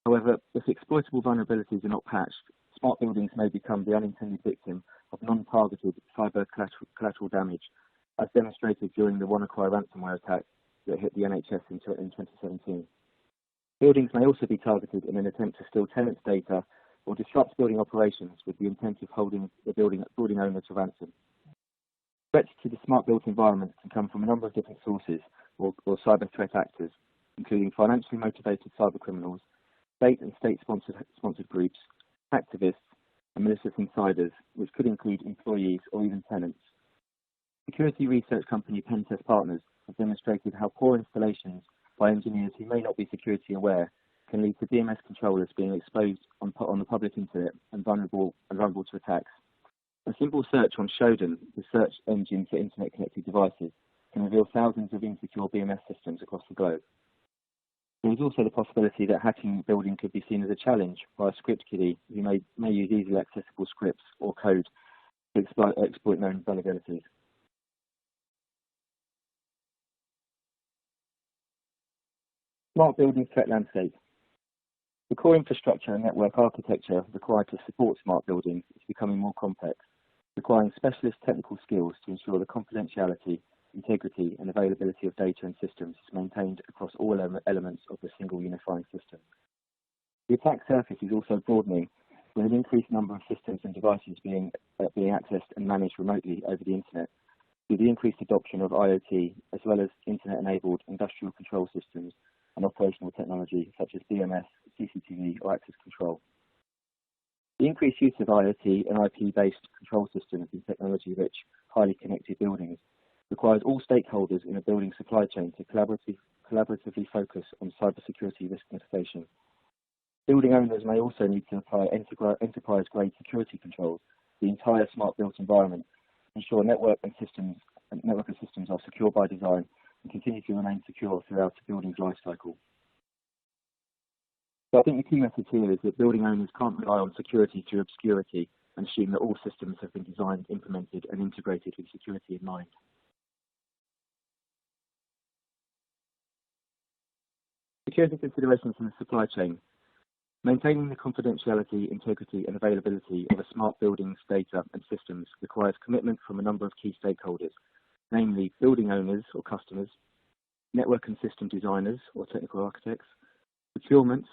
[SPEAKER 4] However, if exploitable vulnerabilities are not patched, smart buildings may become the unintended victim of non-targeted cyber collateral damage, as demonstrated during the WannaCry ransomware attack that hit the NHS in 2017. Buildings may also be targeted in an attempt to steal tenants' data or disrupt building operations with the intent of holding the building owner to ransom. Threats to the smart built environment can come from a number of different sources or cyber threat actors, including financially motivated cyber criminals, state and state-sponsored groups, activists, and malicious insiders, which could include employees or even tenants. Security research company Pentest Partners have demonstrated how poor installations by engineers who may not be security aware can lead to DMS controllers being exposed on the public internet and vulnerable to attacks. A simple search on Shodan, the search engine for internet-connected devices, can reveal thousands of insecure BMS systems across the globe. There is also the possibility that hacking a building could be seen as a challenge by a script kiddie who may use easily accessible scripts or code to exploit known vulnerabilities. Smart building threat landscape. The core infrastructure and network architecture required to support smart buildings is becoming more complex, requiring specialist technical skills to ensure the confidentiality, integrity and availability of data and systems is maintained across all elements of the single unifying system. The attack surface is also broadening, with an increased number of systems and devices being accessed and managed remotely over the internet, through the increased adoption of IoT, as well as internet-enabled industrial control systems and operational technology such as BMS, CCTV or access control. The increased use of IoT and IP-based control systems in technology-rich, highly connected buildings requires all stakeholders in a building supply chain to collaboratively focus on cybersecurity risk mitigation. Building owners may also need to apply enterprise-grade security controls to the entire smart built environment, ensure network and systems are secure by design and continue to remain secure throughout the building's life cycle. So I think the key message here is that building owners can't rely on security through obscurity and assume that all systems have been designed, implemented and integrated with security in mind. Security considerations in the supply chain. Maintaining the confidentiality, integrity and availability of a smart building's data and systems requires commitment from a number of key stakeholders, namely building owners or customers, network and system designers or technical architects, procurement,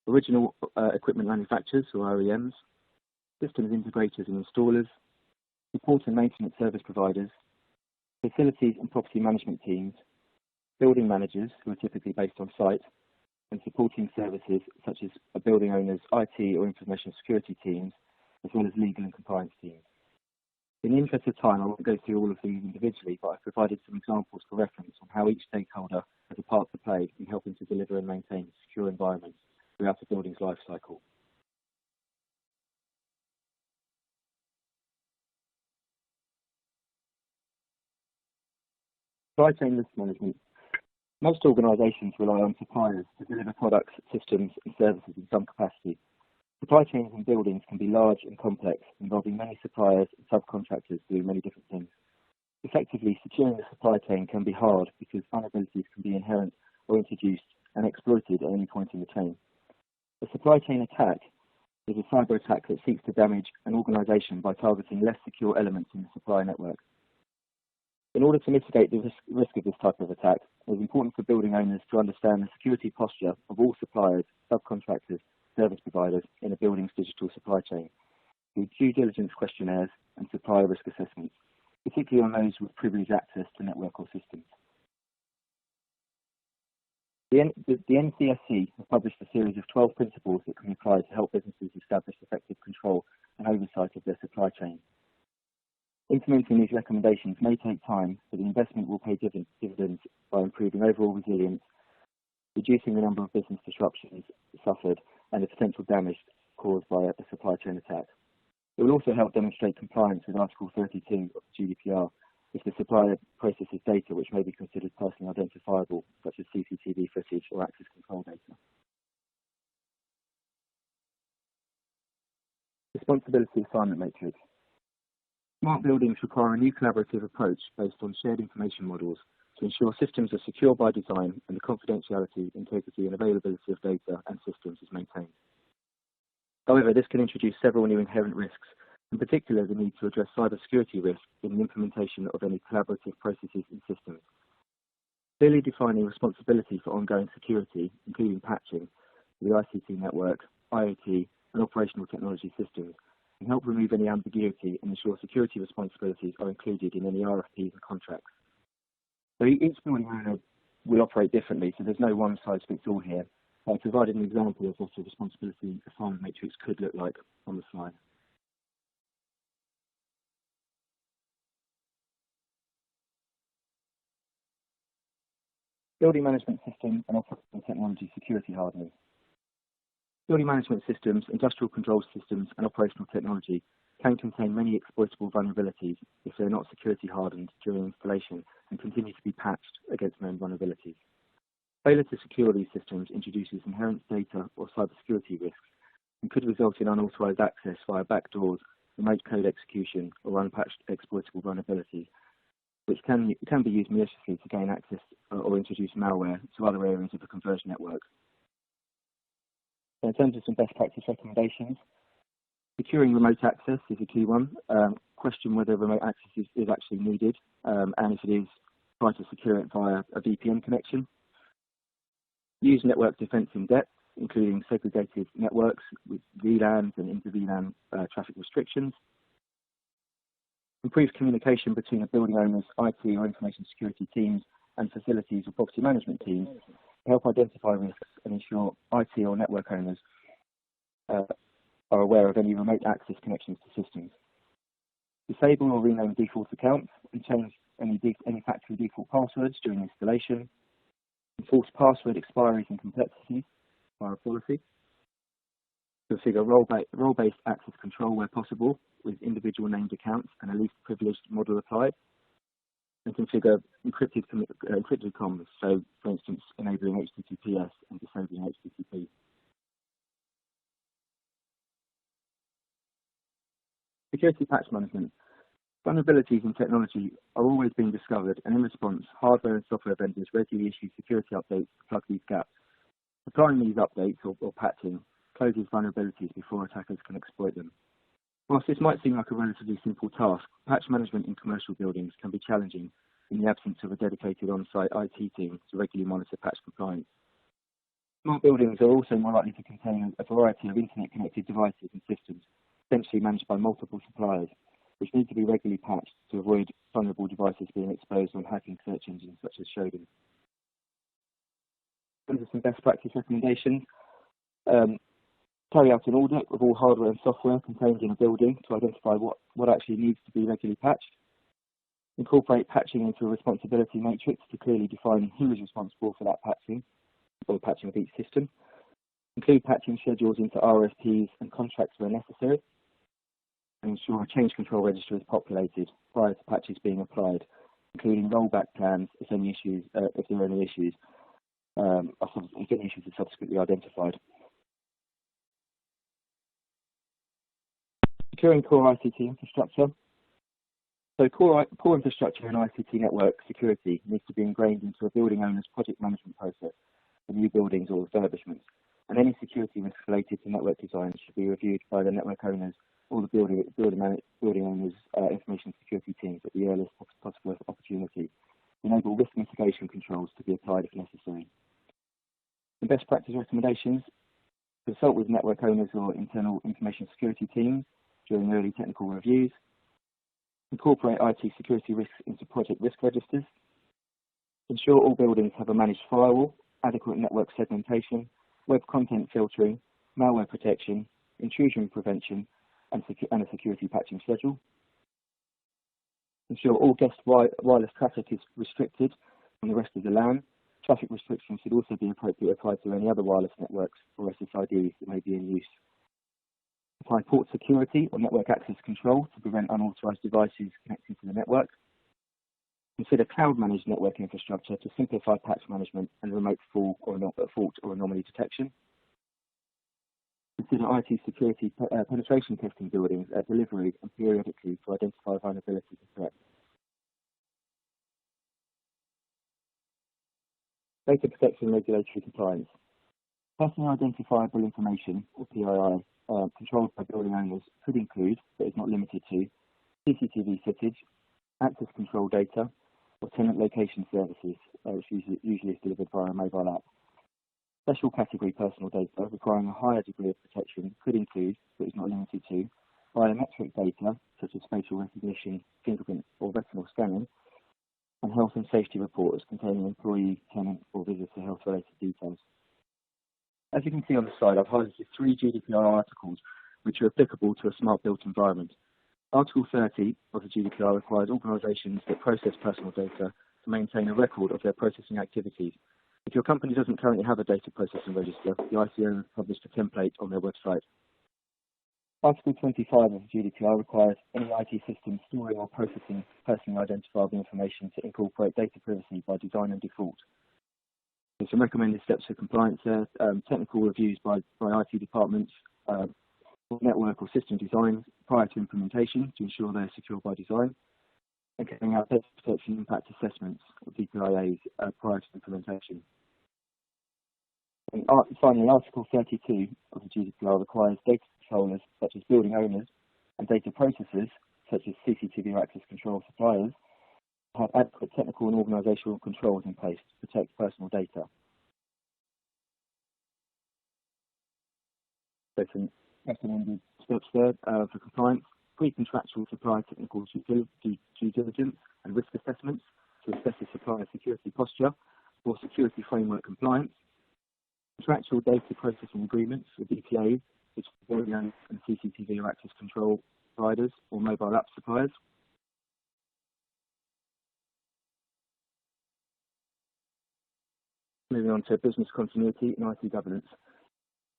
[SPEAKER 4] original equipment manufacturers or OEMs, systems integrators and installers, support and maintenance service providers, facilities and property management teams, building managers who are typically based on site, and supporting services such as a building owner's IT or information security teams, as well as legal and compliance teams. In the interest of time, I won't go through all of these individually, but I've provided some examples for reference on how each stakeholder has a part to play in helping to deliver and maintain secure environments throughout a building's life cycle. Supply chain risk management. Most organisations rely on suppliers to deliver products, systems and services in some capacity. Supply chains in buildings can be large and complex, involving many suppliers and subcontractors doing many different things. Effectively, securing the supply chain can be hard because vulnerabilities can be inherent or introduced and exploited at any point in the chain. A supply chain attack is a cyber attack that seeks to damage an organisation by targeting less secure elements in the supply network. In order to mitigate the risk of this type of attack, it is important for building owners to understand the security posture of all suppliers, subcontractors, service providers in a building's digital supply chain, through due diligence questionnaires and supplier risk assessments, particularly on those with privileged access to network or systems. The NCSC has published a series of 12 principles that can be applied to help businesses establish effective control and oversight of their supply chain. Implementing these recommendations may take time, but the investment will pay dividends by improving overall resilience, reducing the number of business disruptions suffered, and the potential damage caused by a supply chain attack. It will also help demonstrate compliance with Article 32 of the GDPR if the supplier processes data which may be considered personally identifiable, such as CCTV footage or access control data. Responsibility assignment matrix. Smart buildings require a new collaborative approach based on shared information models to ensure systems are secure by design and the confidentiality, integrity and availability of data and systems is maintained. However, this can introduce several new inherent risks, in particular the need to address cybersecurity risk in the implementation of any collaborative processes and systems. Clearly defining responsibility for ongoing security, including patching, the ICT network, IoT and operational technology systems, can help remove any ambiguity and ensure security responsibilities are included in any RFPs and contracts. So each building owner will operate differently, so there's no one-size-fits-all here. I provided an example of what a responsibility assignment matrix could look like on the slide. Building management system and operational technology security hardening. Building management systems, industrial control systems and operational technology can contain many exploitable vulnerabilities if they are not security hardened during installation and continue to be patched against known vulnerabilities. Failure to secure these systems introduces inherent data or cybersecurity risks and could result in unauthorized access via backdoors, remote code execution or unpatched exploitable vulnerabilities, which can be used maliciously to gain access or introduce malware to other areas of the conversion network. So in terms of some best practice recommendations, securing remote access is a key one. Question whether remote access is actually needed, and if it is, try to secure it via a VPN connection. Use network defense in depth, including segregated networks with VLANs and inter-VLAN traffic restrictions. Improve communication between a building owner's IT or information security teams and facilities or property management teams to help identify risks and ensure IT or network owners are aware of any remote access connections to systems. Disable or rename default accounts and change any factory default passwords during installation. Enforce password expiries and complexities via policy. Configure role-based access control where possible with individual named accounts and a least privileged model applied. And configure encrypted comms, so for instance enabling HTTPS and disabling HTTP. Security patch management. Vulnerabilities in technology are always being discovered, and in response, hardware and software vendors regularly issue security updates to plug these gaps. Applying these updates or patching closes vulnerabilities before attackers can exploit them. Whilst this might seem like a relatively simple task, patch management in commercial buildings can be challenging in the absence of a dedicated on-site IT team to regularly monitor patch compliance. Smart buildings are also more likely to contain a variety of internet-connected devices and systems, essentially managed by multiple suppliers, which need to be regularly patched to avoid vulnerable devices being exposed on hacking search engines such as Shodan. In terms of some best practice recommendations, Carry out an audit of all hardware and software contained in a building to identify what actually needs to be regularly patched. Incorporate patching into a responsibility matrix to clearly define who is responsible for that patching, or patching of each system. Include patching schedules into RFPs and contracts where necessary. And ensure a change control register is populated prior to patches being applied, including rollback plans if there are any issues, if any issues are subsequently identified. Securing core ICT infrastructure. So core infrastructure and ICT network security needs to be ingrained into a building owner's project management process for new buildings or refurbishments, and any security risks related to network design should be reviewed by the network owners or the building owners' information security teams at the earliest possible opportunity to enable risk mitigation controls to be applied if necessary. The best practice recommendations: consult with network owners or internal information security teams during early technical reviews. Incorporate IT security risks into project risk registers. Ensure all buildings have a managed firewall, adequate network segmentation, web content filtering, malware protection, intrusion prevention, and a security patching schedule. Ensure all guest wireless traffic is restricted from the rest of the LAN. Traffic restrictions should also be appropriately applied to any other wireless networks or SSIDs that may be in use. Apply port security or network access control to prevent unauthorized devices connecting to the network. Consider cloud-managed network infrastructure to simplify patch management and remote fault or anomaly detection. Consider IT security penetration testing buildings at delivery and periodically to identify vulnerabilities and threats. Data protection and regulatory compliance. Personally identifiable information, or PII, controlled by building owners could include, but is not limited to, CCTV footage, access control data, or tenant location services, which usually is delivered via a mobile app. Special category personal data requiring a higher degree of protection could include, but is not limited to, biometric data, such as facial recognition, fingerprint, or retinal scanning, and health and safety reports containing employee, tenant, or visitor health-related details. As you can see on the slide, I've highlighted 3 GDPR articles which are applicable to a smart built environment. Article 30 of the GDPR requires organisations that process personal data to maintain a record of their processing activities. If your company doesn't currently have a data processing register, the ICO has published a template on their website. Article 25 of the GDPR requires any IT system storing or processing personally identifiable information to incorporate data privacy by design and default. There's some recommended steps for compliance there, technical reviews by IT departments, network or system designs prior to implementation to ensure they're secure by design, and carrying out data protection impact assessments, or DPIAs, prior to implementation. And finally, Article 32 of the GDPR requires data controllers, such as building owners, and data processors, such as CCTV access control suppliers, to have adequate technical and organisational controls in place to protect personal data. So some recommended steps there for compliance: pre-contractual supplier technical due diligence and risk assessments to assess the supplier security posture or security framework compliance. Contractual data processing agreements with DPAs, which are building owners and CCTV or access control providers or mobile app suppliers. Moving on to business continuity and IT governance.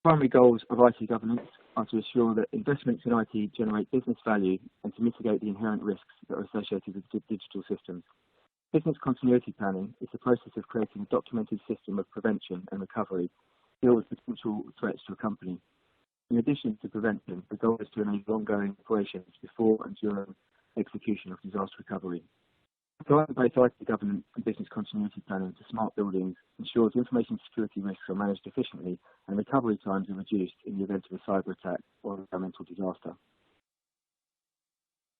[SPEAKER 4] Primary goals of IT governance are to ensure that investments in IT generate business value and to mitigate the inherent risks that are associated with digital systems. Business continuity planning is the process of creating a documented system of prevention and recovery to deal with potential threats to a company. In addition to prevention, the goal is to enable ongoing operations before and during execution of disaster recovery. Applying both IT governance and business continuity planning to smart buildings ensures information security risks are managed efficiently and recovery times are reduced in the event of a cyber attack or environmental disaster.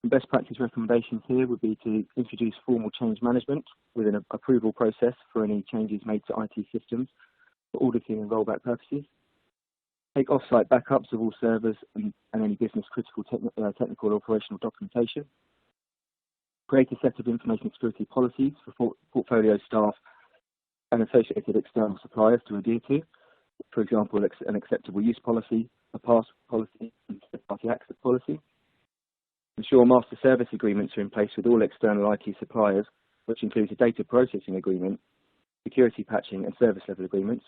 [SPEAKER 4] The best practice recommendations here would be to introduce formal change management with an approval process for any changes made to IT systems for auditing and rollback purposes. Take off-site backups of all servers and any business critical technical or operational documentation. Create a set of information security policies for portfolio staff and associated external suppliers to adhere to, for example, an acceptable use policy, a pass policy, and third-party access policy. Ensure master service agreements are in place with all external IT suppliers, which includes a data processing agreement, security patching and service level agreements.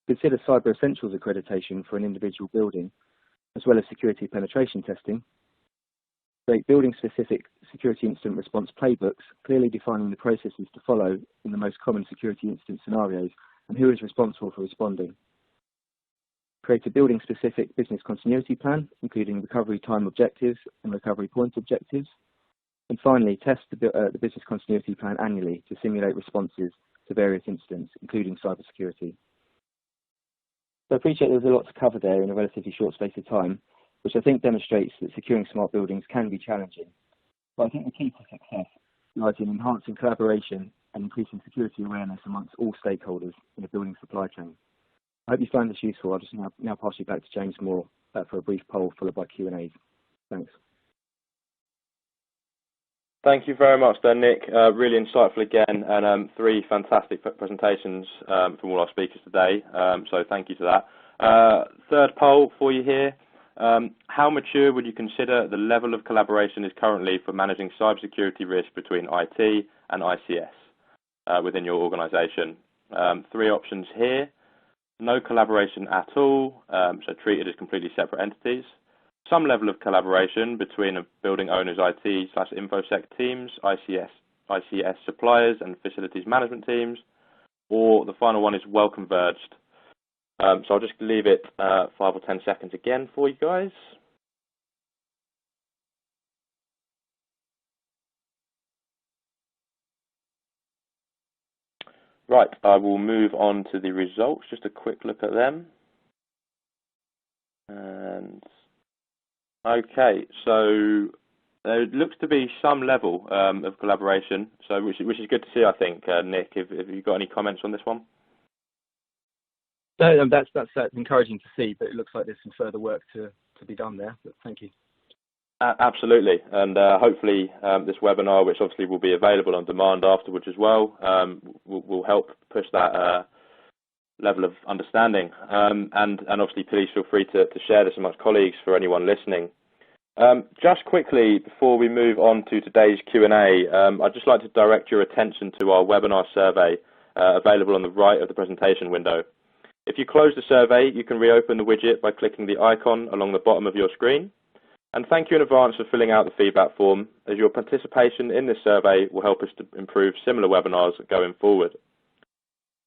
[SPEAKER 4] Consider Cyber Essentials accreditation for an individual building, as well as security penetration testing. Create building-specific security incident response playbooks, clearly defining the processes to follow in the most common security incident scenarios and who is responsible for responding. Create a building-specific business continuity plan, including recovery time objectives and recovery point objectives. And finally, test the business continuity plan annually to simulate responses to various incidents, including cybersecurity. So I appreciate there's a lot to cover there in a relatively short space of time, which I think demonstrates that securing smart buildings can be challenging. But I think the key to success lies in enhancing collaboration and increasing security awareness amongst all stakeholders in the building supply chain. I hope you find this useful. I'll just now pass you back to James Moore for a brief poll followed by Q&As. Thanks.
[SPEAKER 1] Thank you very much there, Nick. Really insightful again, and 3 fantastic presentations from all our speakers today. So thank you for that. Third poll for you here. How mature would you consider the level of collaboration is currently for managing cybersecurity risk between IT and ICS within your organisation? 3 options here. No collaboration at all, so treated as completely separate entities. Some level of collaboration between a building owner's IT/InfoSec teams, ICS suppliers and facilities management teams, or the final one is well converged. So I'll just leave it 5 or 10 seconds again for you guys. Right, I will move on to the results, just a quick look at them. And okay, so there looks to be some level of collaboration, so which is good to see, I think. Nick, have you got any comments on this one?
[SPEAKER 4] No, that's encouraging to see, but it looks like there's some further work to be done there. But thank you.
[SPEAKER 1] Absolutely, and hopefully this webinar, which obviously will be available on demand afterwards as well, will help push that level of understanding. And obviously, please feel free to share this amongst colleagues for anyone listening. Just quickly, before we move on to today's Q&A, I'd just like to direct your attention to our webinar survey available on the right of the presentation window. If you close the survey, you can reopen the widget by clicking the icon along the bottom of your screen. And thank you in advance for filling out the feedback form, as your participation in this survey will help us to improve similar webinars going forward.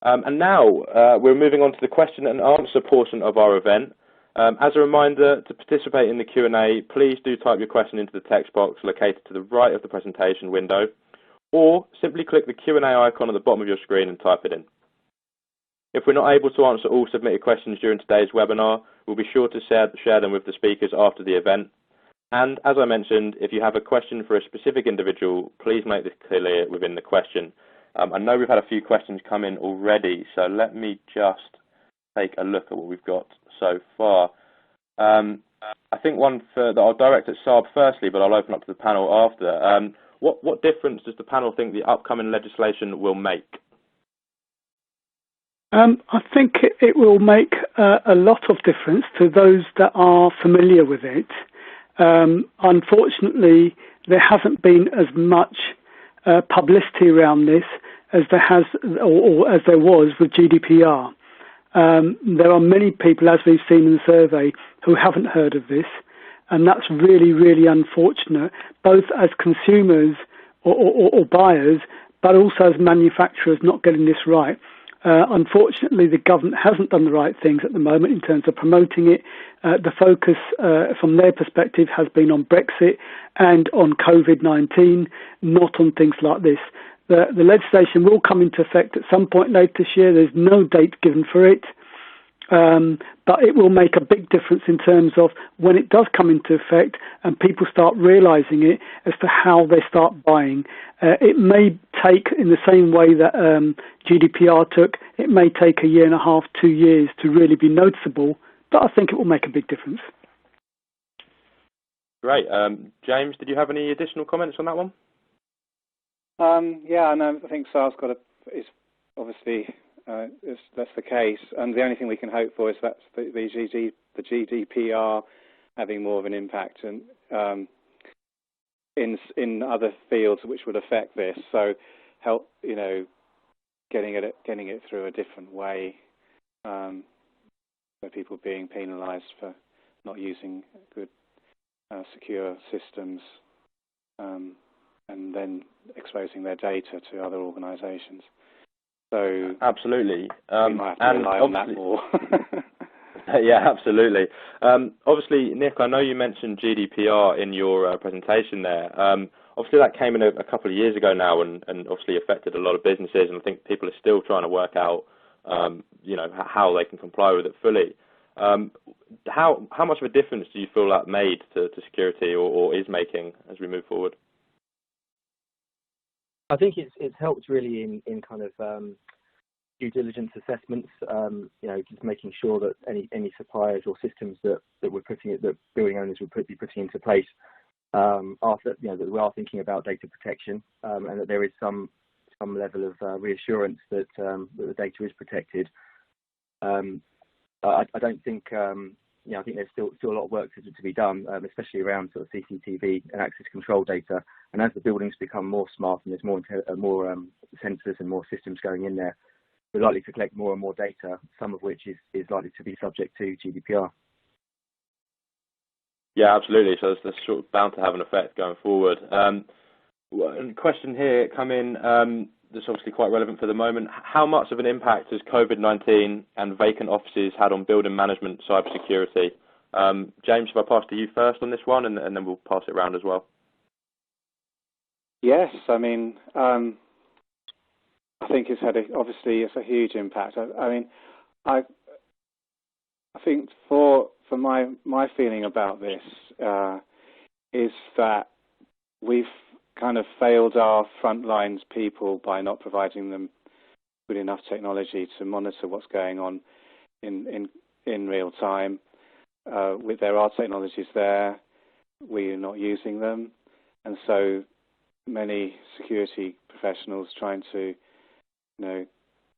[SPEAKER 1] And now we're moving on to the question and answer portion of our event. As a reminder, to participate in the Q&A, please do type your question into the text box located to the right of the presentation window, or simply click the Q&A icon at the bottom of your screen and type it in. If we're not able to answer all submitted questions during today's webinar, we'll be sure to share them with the speakers after the event. And as I mentioned, if you have a question for a specific individual, please make this clear within the question. I know we've had a few questions come in already, so let me just take a look at what we've got so far. I think one that I'll direct at Saab firstly, but I'll open up to the panel after. What difference does the panel think the upcoming legislation will make?
[SPEAKER 2] I think it will make a lot of difference to those that are familiar with it. Unfortunately, there hasn't been as much publicity around this as there has, or as there was with GDPR. There are many people, as we've seen in the survey, who haven't heard of this, and that's really, really unfortunate, both as consumers or buyers, but also as manufacturers not getting this right. Unfortunately, the government hasn't done the right things at the moment in terms of promoting it. The focus from their perspective has been on Brexit and on COVID-19, not on things like this. The legislation will come into effect at some point later this year. There's no date given for it, but it will make a big difference in terms of when it does come into effect and people start realising it as to how they start buying. It may take, in the same way that GDPR took, it may take 1.5 years, 2 years to really be noticeable, but I think it will make a big difference.
[SPEAKER 1] Great. James, did you have any additional comments on that one?
[SPEAKER 3] Yeah, no, I think Saab's is obviously that's the case. And the only thing we can hope for is that the GDPR having more of an impact in other fields which would affect this. So help, getting it through a different way, so people being penalised for not using good secure systems, and then exposing their data to other organisations. So
[SPEAKER 1] absolutely,
[SPEAKER 3] we might have to rely on that more.
[SPEAKER 1] Yeah, absolutely. Obviously, Nick, I know you mentioned GDPR in your presentation there. Obviously, that came in a couple of years ago now, and obviously affected a lot of businesses. And I think people are still trying to work out, how they can comply with it fully. How much of a difference do you feel that made to security, or is making as we move forward?
[SPEAKER 4] I think it's helped really in kind of due diligence assessments. Just making sure that any suppliers or systems that building owners would be putting into place after that we are thinking about data protection, and that there is some level of reassurance that the data is protected. I don't think. I think there's still a lot of work to be done, especially around sort of CCTV and access control data. And as the buildings become more smart and there's more sensors and more systems going in there, we're likely to collect more and more data, some of which is likely to be subject to GDPR.
[SPEAKER 1] Yeah, absolutely. So it's sort of bound to have an effect going forward. A question here come in that's obviously quite relevant for the moment. How much of an impact has COVID-19 and vacant offices had on building management cybersecurity? James, if I pass to you first on this one, and then we'll pass it around as well.
[SPEAKER 3] Yes, I mean, I think it's a huge impact. I think for my feeling about this is that we've kind of failed our frontlines people by not providing them good enough technology to monitor what's going on in real time. There are technologies there, we're not using them, and so many security professionals trying to,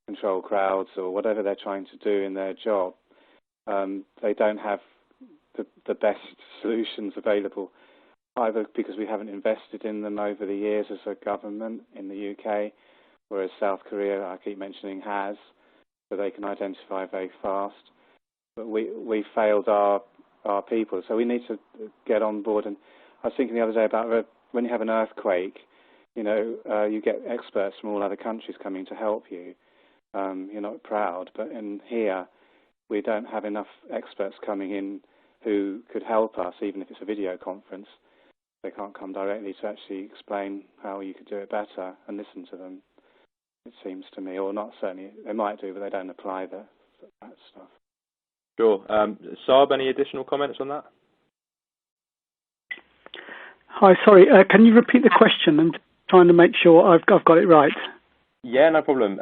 [SPEAKER 3] control crowds or whatever they're trying to do in their job, they don't have the best solutions available, either because we haven't invested in them over the years as a government in the UK, whereas South Korea, I keep mentioning, has, so they can identify very fast. But we failed our people, so we need to get on board. And I was thinking the other day about when you have an earthquake, you get experts from all other countries coming to help you. You're not proud, but in here, we don't have enough experts coming in who could help us, even if it's a video conference. They can't come directly to actually explain how you could do it better and listen to them, it seems to me, or not certainly. They might do, but they don't apply that stuff.
[SPEAKER 1] Sure. Saab, any additional comments on that?
[SPEAKER 2] Hi, sorry, can you repeat the question? I'm trying to make sure I've got it right.
[SPEAKER 1] Yeah, no problem.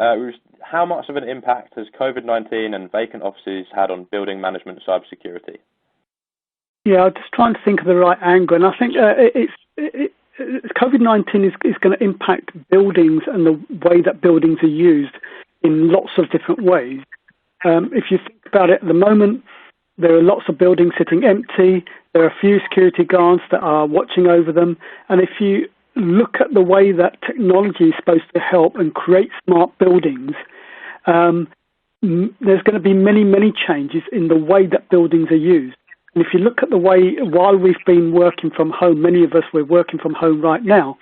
[SPEAKER 1] How much of an impact has COVID-19 and vacant offices had on building management cybersecurity?
[SPEAKER 2] Yeah, I'm just trying to think of the right angle, and I think COVID-19 is going to impact buildings and the way that buildings are used in lots of different ways. If you think about it, at the moment, there are lots of buildings sitting empty. There are a few security guards that are watching over them. And if you look at the way that technology is supposed to help and create smart buildings, there's going to be many, many changes in the way that buildings are used. And if you look at the way, while we've been working from home, many of us, we're working from home right now,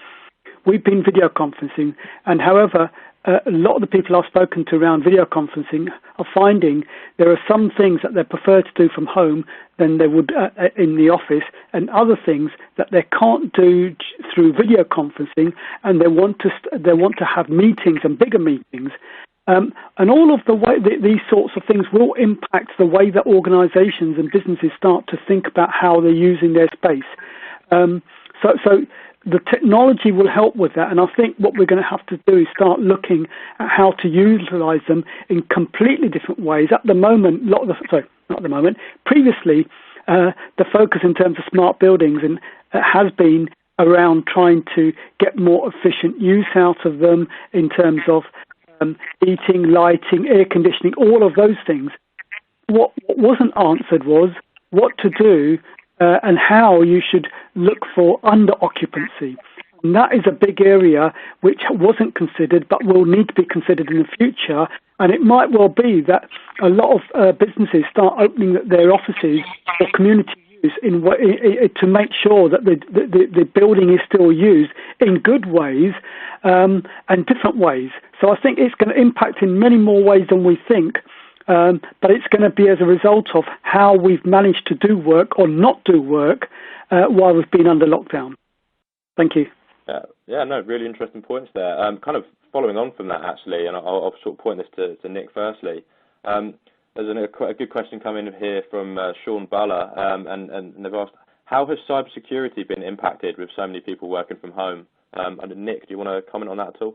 [SPEAKER 2] we've been video conferencing. And however, a lot of the people I've spoken to around video conferencing are finding there are some things that they prefer to do from home than they would in the office, and other things that they can't do through video conferencing, and they want to have meetings and bigger meetings. And all of the way these sorts of things will impact the way that organisations and businesses start to think about how they're using their space. So the technology will help with that, and I think what we're going to have to do is start looking at how to utilise them in completely different ways. At the moment, previously, the focus in terms of smart buildings has been around trying to get more efficient use out of them in terms of heating, lighting, air conditioning, all of those things. What wasn't answered was what to do and how you should look for under-occupancy. And that is a big area which wasn't considered but will need to be considered in the future. And it might well be that a lot of businesses start opening their offices for community use to make sure that the building is still used in good ways and different ways. So I think it's going to impact in many more ways than we think. But it's going to be as a result of how we've managed to do work or not do work while we've been under lockdown. Thank you.
[SPEAKER 1] Yeah, no, really interesting points there. Kind of following on from that, actually, and I'll sort of point this to Nick firstly. There's a good question coming in here from Sean Balla, and they've asked, how has cybersecurity been impacted with so many people working from home? And Nick, do you want to comment on that at all?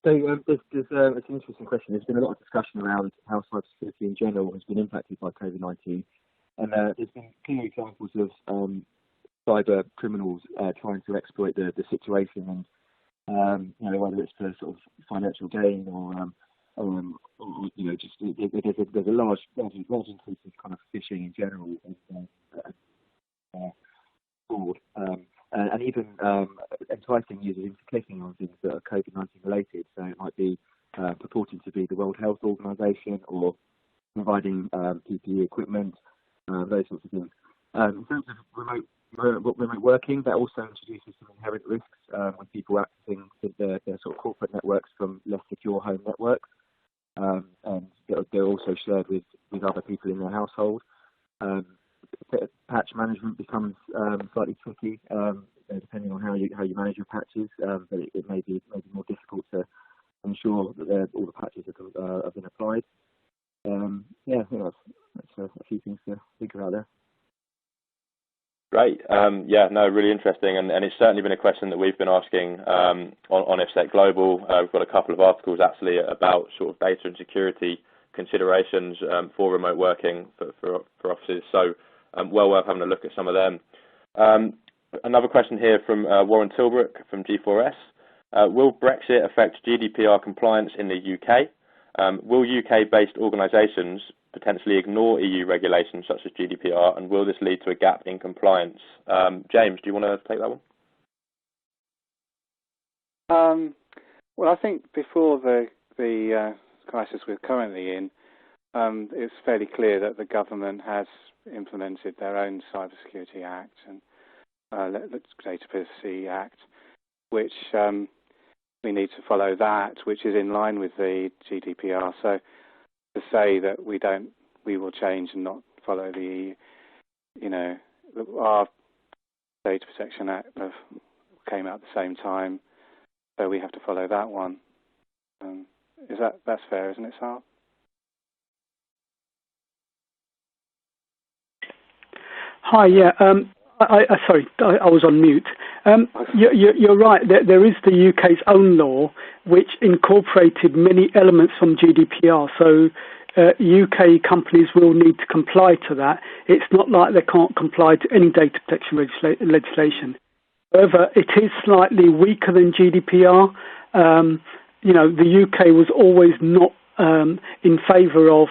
[SPEAKER 4] So it's an interesting question. There's been a lot of discussion around how cybersecurity in general has been impacted by COVID-19, and there's been clear examples of cyber criminals trying to exploit the situation, and whether it's for sort of financial gain or just there's a large increase in kind of phishing in general and fraud. And even enticing users into clicking on things that are COVID-19 related. So it might be purporting to be the World Health Organization or providing PPE equipment, those sorts of things. In terms of remote working, that also introduces some inherent risks when people accessing their sort of corporate networks from less secure home networks. And they're also shared with other people in their household. Patch management becomes slightly tricky, depending on how you manage your patches. But it may be more difficult to ensure that all the patches have been applied. I think that's a few things to think about there.
[SPEAKER 1] Great. Really interesting, and it's certainly been a question that we've been asking on IFSEC Global. We've got a couple of articles actually about sort of data and security considerations for remote working for offices. So well worth having a look at some of them. Another question here from Warren Tilbrook from G4S. Will Brexit affect GDPR compliance in the UK? Will UK-based organisations potentially ignore EU regulations such as GDPR, and will this lead to a gap in compliance? James, do you want to take that one?
[SPEAKER 3] Well, I think before the crisis we're currently in, it's fairly clear that the government has implemented their own Cybersecurity Act and Data Privacy Act, which we need to follow that, which is in line with the GDPR. So to say that we will change and not follow the EU, our Data Protection Act came out at the same time, so we have to follow that one. That's fair, isn't it, Sal?
[SPEAKER 2] Hi, yeah. Sorry, I was on mute. You're right. There is the UK's own law which incorporated many elements from GDPR. So UK companies will need to comply to that. It's not like they can't comply to any data protection legislation. However, it is slightly weaker than GDPR. The UK was always not in favour of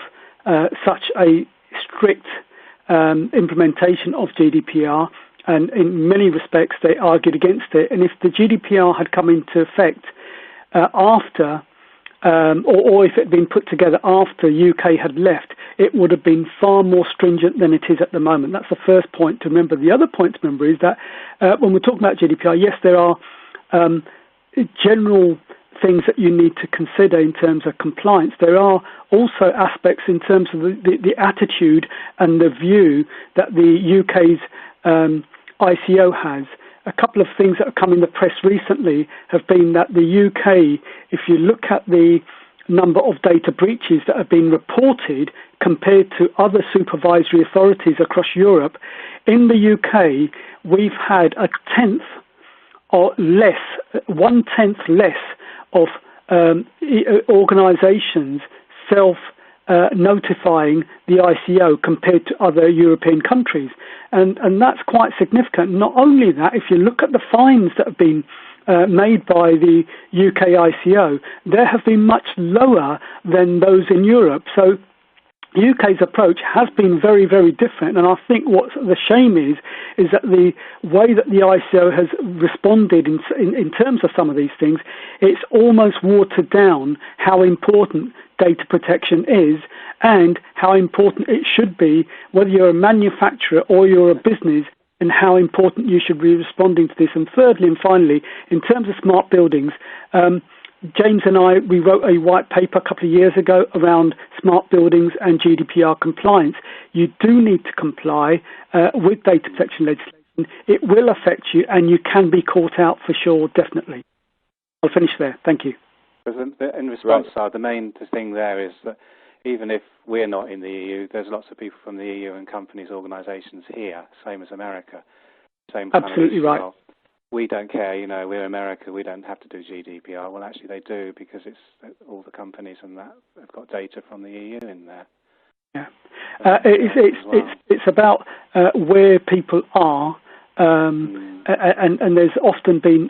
[SPEAKER 2] such a strict implementation of GDPR, and in many respects they argued against it. And if the GDPR had come into effect after, or if it had been put together after UK had left, it would have been far more stringent than it is at the moment. That's the first point to remember. The other point to remember is that when we're talking about GDPR, yes, there are general things that you need to consider in terms of compliance. There are also aspects in terms of the attitude and the view that the UK's ICO has. A couple of things that have come in the press recently have been that the UK, if you look at the number of data breaches that have been reported compared to other supervisory authorities across Europe, in the UK we've had 1/10 less of organisations self-notifying the ICO compared to other European countries. And that's quite significant. Not only that, if you look at the fines that have been made by the UK ICO, there have been much lower than those in Europe. So UK's approach has been very, very different, and I think what the shame is that the way that the ICO has responded in terms of some of these things, it's almost watered down how important data protection is and how important it should be, whether you're a manufacturer or you're a business, and how important you should be responding to this. And thirdly and finally, in terms of smart buildings, James and we wrote a white paper a couple of years ago around smart buildings and GDPR compliance. You do need to comply with data protection legislation. It will affect you, and you can be caught out for sure, definitely. I'll finish there. Thank you.
[SPEAKER 3] In response, the main thing there is that even if we're not in the EU, there's lots of people from the EU and companies, organisations here, same as America. Same kind
[SPEAKER 2] Absolutely
[SPEAKER 3] of
[SPEAKER 2] right.
[SPEAKER 3] well, we don't care, we're America, we don't have to do GDPR. Well, actually they do, because it's all the companies and that have got data from the EU in there.
[SPEAKER 2] Yeah, it's about where people are, and there's often been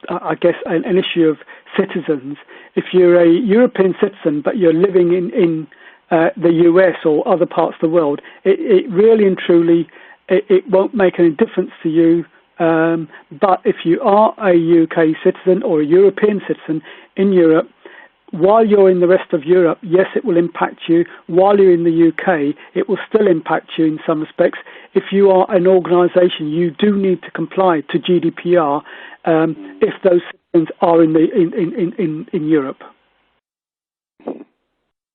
[SPEAKER 2] I guess an issue of citizens. If you're a European citizen but you're living in the US or other parts of the world, it really and truly it won't make any difference to you. But if you are a UK citizen or a European citizen in Europe, while you're in the rest of Europe, yes, it will impact you. While you're in the UK, it will still impact you in some respects. If you are an organisation, you do need to comply to GDPR if those citizens are in Europe.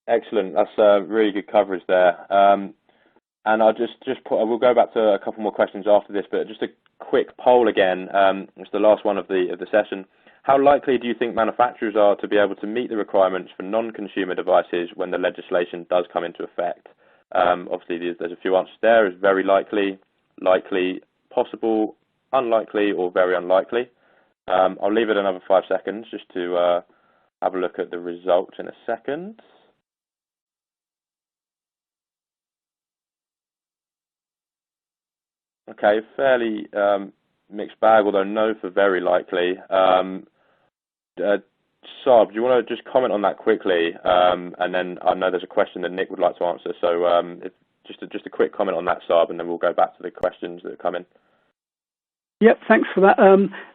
[SPEAKER 1] Excellent. That's really good coverage there. And we'll go back to a couple more questions after this, but just a quick poll again. It's the last one of the session. How likely do you think manufacturers are to be able to meet the requirements for non-consumer devices when the legislation does come into effect? Obviously, there's a few answers there. It's very likely, likely, possible, unlikely, or very unlikely. I'll leave it another 5 seconds just to have a look at the results in a second. Okay, fairly mixed bag, although no for very likely. Saab, do you want to just comment on that quickly? And then I know there's a question that Nick would like to answer. So just a quick comment on that, Saab, and then we'll go back to the questions that come in.
[SPEAKER 2] Yep, thanks for that.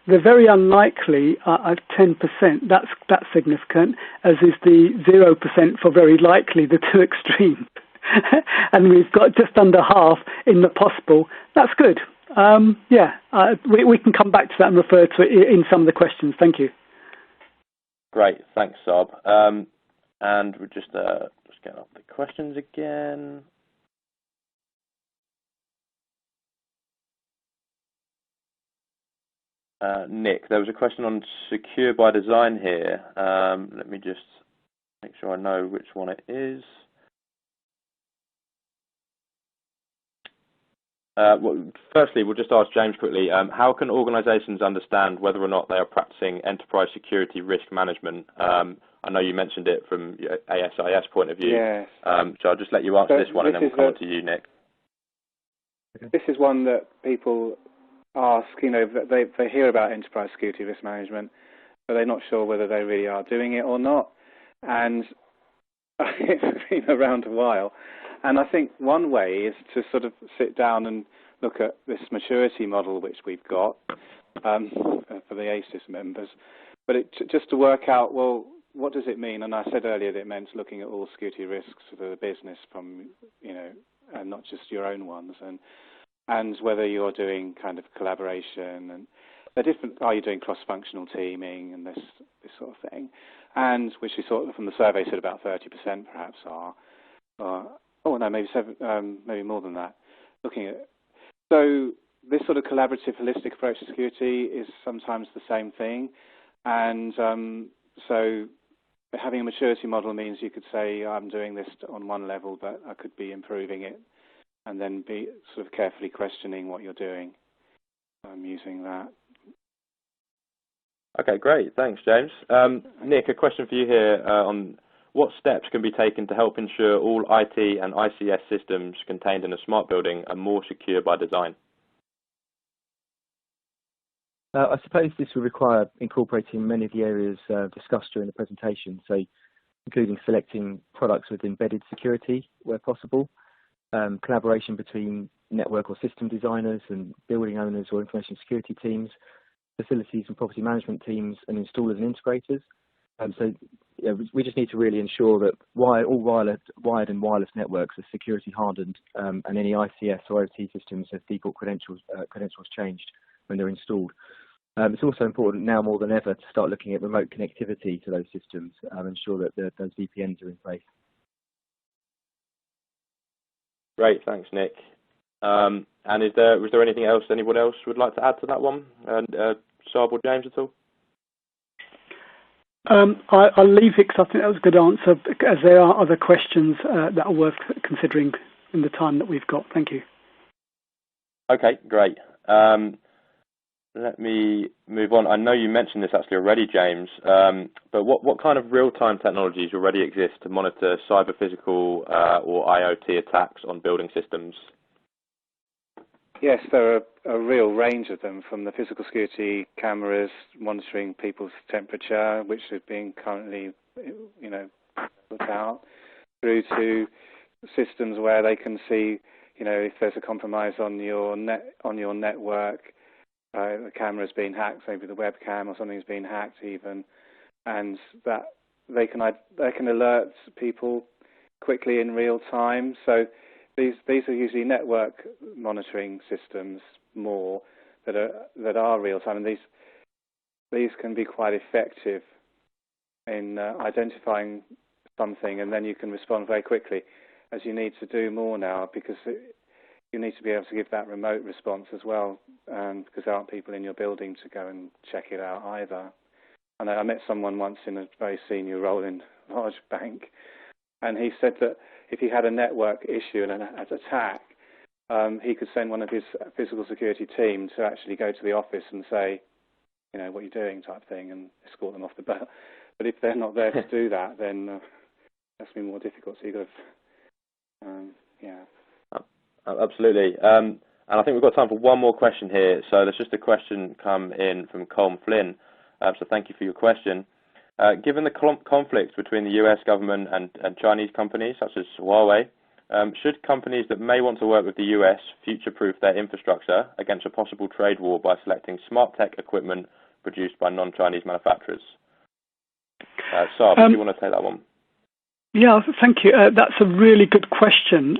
[SPEAKER 2] The very unlikely at 10%. That's significant, as is the 0% for very likely, the two extremes. And we've got just under half in the possible. That's good. We can come back to that and refer to it in some of the questions. Thank you.
[SPEAKER 1] Great, thanks, Saab. And we're just get up the questions again. Nick, there was a question on secure by design here. Let me just make sure I know which one it is. Firstly, we'll just ask James quickly, how can organisations understand whether or not they are practicing enterprise security risk management? I know you mentioned it from your ASIS point of view.
[SPEAKER 3] Yes.
[SPEAKER 1] So I'll just let you answer this one and then we'll come on to you, Nick.
[SPEAKER 3] This is one that people ask, they hear about enterprise security risk management, but they're not sure whether they really are doing it or not. And it's been around a while. And I think one way is to sort of sit down and look at this maturity model which we've got for the ASIS members, but just to work out, well, what does it mean? And I said earlier that it meant looking at all security risks for the business from, and not just your own ones, and whether you're doing kind of collaboration and the different, are you doing cross-functional teaming and this sort of thing, and which we sort of from the survey said about 30% perhaps are. Maybe more than that. Looking at so this sort of collaborative, holistic approach to security is sometimes the same thing, and so having a maturity model means you could say I'm doing this on one level, but I could be improving it, and then be sort of carefully questioning what you're doing. Using that.
[SPEAKER 1] Okay, great. Thanks, James. Nick, a question for you here on what steps can be taken to help ensure all IT and ICS systems contained in a smart building are more secure by design?
[SPEAKER 4] I suppose this will require incorporating many of the areas discussed during the presentation, so including selecting products with embedded security where possible, collaboration between network or system designers and building owners or information security teams, facilities and property management teams, and installers and integrators. So we just need to really ensure that all wired and wireless networks are security hardened, and any ICS or OT systems have default credentials changed when they're installed. It's also important now more than ever to start looking at remote connectivity to those systems and ensure that those VPNs are in place.
[SPEAKER 1] Great, thanks, Nick. And was there anything else anyone else would like to add to that one? Saab or James at all?
[SPEAKER 2] I'll leave it because I think that was a good answer, as there are other questions that are worth considering in the time that we've got. Thank you.
[SPEAKER 1] Okay, great. Let me move on. I know you mentioned this actually already, James, but what kind of real-time technologies already exist to monitor cyber-physical or IoT attacks on building systems?
[SPEAKER 3] Yes, there are a real range of them, from the physical security cameras monitoring people's temperature, which is being currently, put out, through to systems where they can see, if there's a compromise on your network, the camera's been hacked, maybe the webcam or something's been hacked even, and that they can alert people quickly in real time. So these are usually network monitoring systems more that are real time, and these can be quite effective in identifying something, and then you can respond very quickly, as you need to do more now, because you need to be able to give that remote response as well, because there aren't people in your building to go and check it out either. And I met someone once in a very senior role in a large bank, and he said that if he had a network issue and an attack, he could send one of his physical security team to actually go to the office and say, what are you doing, type thing, and escort them off the boat. But if they're not there to do that, then that's been more difficult. So you've got to,
[SPEAKER 1] Absolutely. And I think we've got time for one more question here. So there's just a question come in from Colm Flynn. So thank you for your question. Given the conflict between the US government and Chinese companies such as Huawei, should companies that may want to work with the US future-proof their infrastructure against a possible trade war by selecting smart tech equipment produced by non-Chinese manufacturers? Saab, do you want to take that one?
[SPEAKER 2] Yeah, thank you. That's a really good question.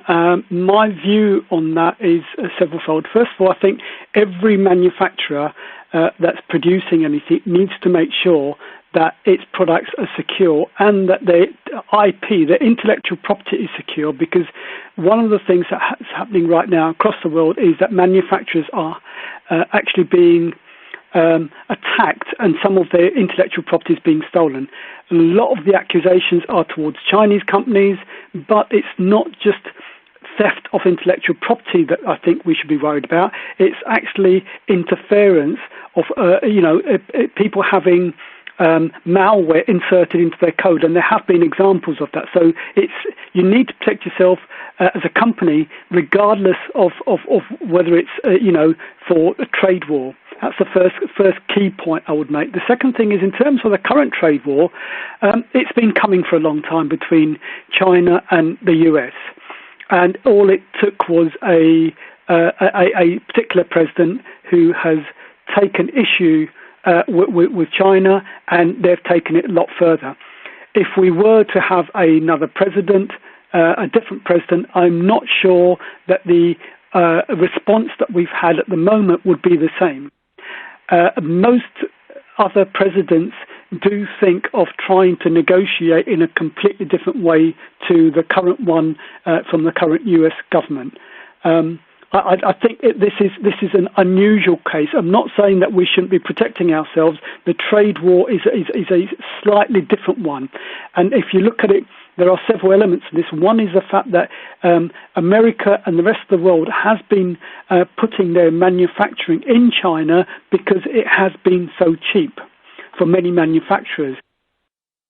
[SPEAKER 2] My view on that is severalfold. First of all, I think every manufacturer that's producing anything needs to make sure that its products are secure and that their IP, their intellectual property, is secure, because one of the things that's happening right now across the world is that manufacturers are actually being attacked, and some of their intellectual property is being stolen. A lot of the accusations are towards Chinese companies, but it's not just theft of intellectual property that I think we should be worried about. It's actually interference of, people having malware inserted into their code, and there have been examples of that. So you need to protect yourself as a company, regardless of whether it's for a trade war. That's the first key point I would make. The second thing is, in terms of the current trade war, it's been coming for a long time between China and the US, and all it took was a particular president who has taken issue with China, and they've taken it a lot further. If we were to have another president, a different president, I'm not sure that the response that we've had at the moment would be the same. Most other presidents do think of trying to negotiate in a completely different way to the current one from the current US government. I think this is an unusual case. I'm not saying that we shouldn't be protecting ourselves. The trade war is a slightly different one. And if you look at it, there are several elements of this. One is the fact that America and the rest of the world has been putting their manufacturing in China because it has been so cheap for many manufacturers.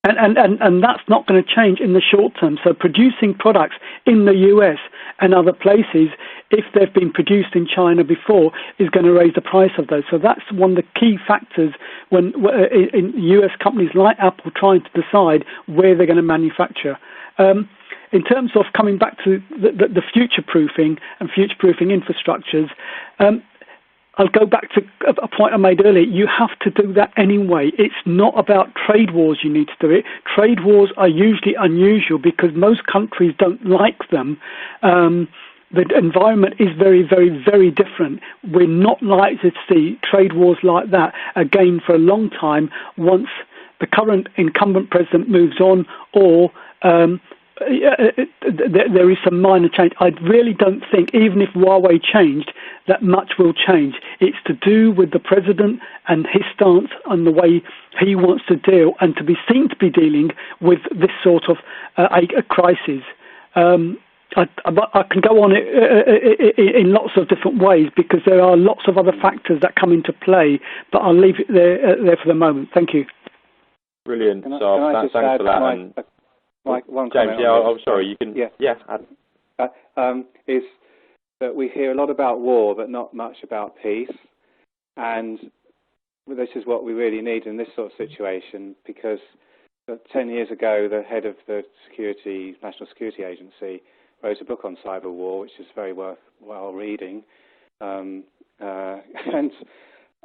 [SPEAKER 2] And that's not going to change in the short term. So producing products in the US and other places if they've been produced in China before, is going to raise the price of those. So that's one of the key factors when in US companies like Apple trying to decide where they're going to manufacture. In terms of coming back to the future-proofing and future-proofing infrastructures, I'll go back to a point I made earlier. You have to do that anyway. It's not about trade wars you need to do it. Trade wars are usually unusual because most countries don't like them. The environment is very, very, very different. We're not likely to see trade wars like that again for a long time once the current incumbent president moves on or there is some minor change. I really don't think, even if Huawei changed, that much will change. It's to do with the president and his stance and the way he wants to deal and to be seen to be dealing with this sort of a crisis. I can go on in lots of different ways because there are lots of other factors that come into play, but I'll leave it there for the moment. Thank you.
[SPEAKER 1] Brilliant.
[SPEAKER 3] Can I just
[SPEAKER 1] thanks
[SPEAKER 3] add
[SPEAKER 1] for that.
[SPEAKER 3] one
[SPEAKER 1] James,
[SPEAKER 3] comment on
[SPEAKER 1] I'm sorry, you can...
[SPEAKER 3] is that we hear a lot about war, but not much about peace. And this is what we really need in this sort of situation, because 10 years ago, the head of the National Security Agency wrote a book on cyber war, which is very worthwhile reading. And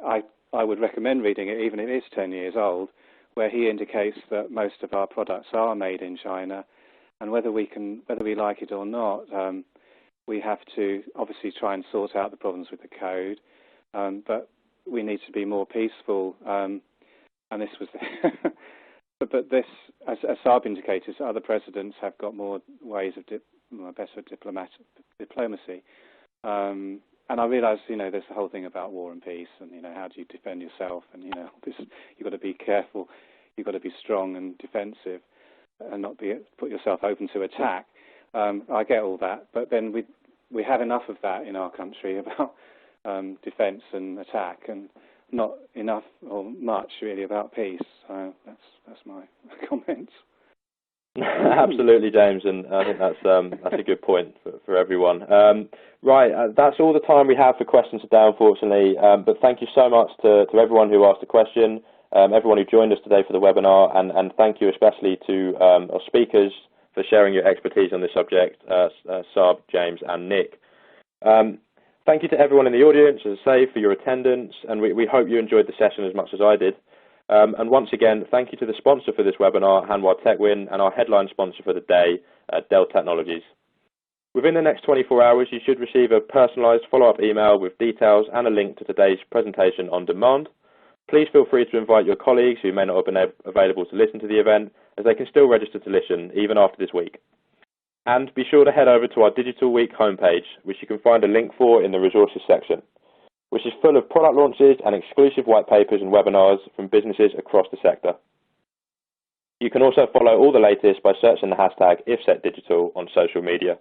[SPEAKER 3] I would recommend reading it, even if it is 10 years old, where he indicates that most of our products are made in China, and whether we like it or not, we have to obviously try and sort out the problems with the code, but we need to be more peaceful. And this was, but this, as Saab indicated, other presidents have got more ways of better diplomacy. And I realise, there's the whole thing about war and peace, and how do you defend yourself, and you've got to be careful, you've got to be strong and defensive, and not put yourself open to attack. I get all that, but then we have enough of that in our country about defence and attack, and not enough or much really about peace. So that's my comment.
[SPEAKER 1] Absolutely, James, and I think that's a good point for everyone. That's all the time we have for questions today, unfortunately. But thank you so much to everyone who asked a question, everyone who joined us today for the webinar, and thank you especially to our speakers for sharing your expertise on this subject, Saab, James, and Nick. Thank you to everyone in the audience, as I say, for your attendance, and we hope you enjoyed the session as much as I did. And once again, thank you to the sponsor for this webinar, Hanwha TechWin, and our headline sponsor for the day, Dell Technologies. Within the next 24 hours, you should receive a personalised follow-up email with details and a link to today's presentation on demand. Please feel free to invite your colleagues who may not have been available to listen to the event, as they can still register to listen, even after this week. And be sure to head over to our Digital Week homepage, which you can find a link for in the resources section, which is full of product launches and exclusive white papers and webinars from businesses across the sector. You can also follow all the latest by searching the hashtag IFSEC Digital on social media.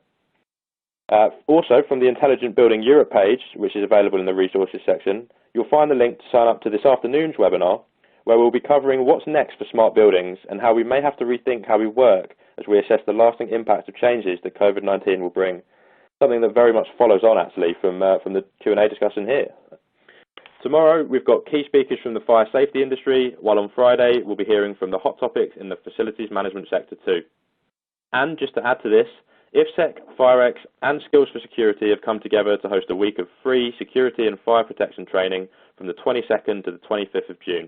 [SPEAKER 1] Also, from the Intelligent Building Europe page, which is available in the resources section, you'll find the link to sign up to this afternoon's webinar, where we'll be covering what's next for smart buildings and how we may have to rethink how we work as we assess the lasting impact of changes that COVID-19 will bring. Something that very much follows on, actually, from the Q&A discussion here. Tomorrow, we've got key speakers from the fire safety industry, while on Friday, we'll be hearing from the hot topics in the facilities management sector too. And just to add to this, IFSEC, FireX, and Skills for Security have come together to host a week of free security and fire protection training from the 22nd to the 25th of June.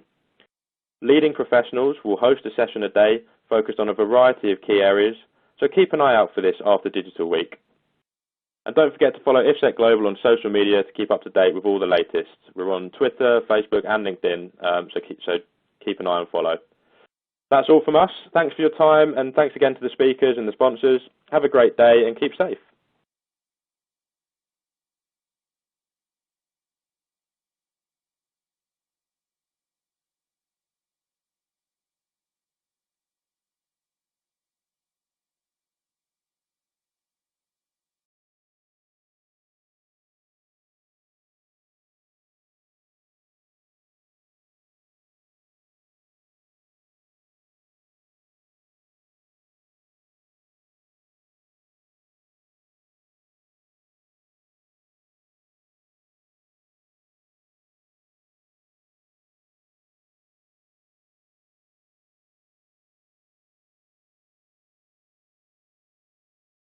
[SPEAKER 1] Leading professionals will host a session a day focused on a variety of key areas, so keep an eye out for this after Digital Week. And don't forget to follow IFSEC Global on social media to keep up to date with all the latest. We're on Twitter, Facebook, and LinkedIn, so keep an eye and follow. That's all from us. Thanks for your time, and thanks again to the speakers and the sponsors. Have a great day and keep safe.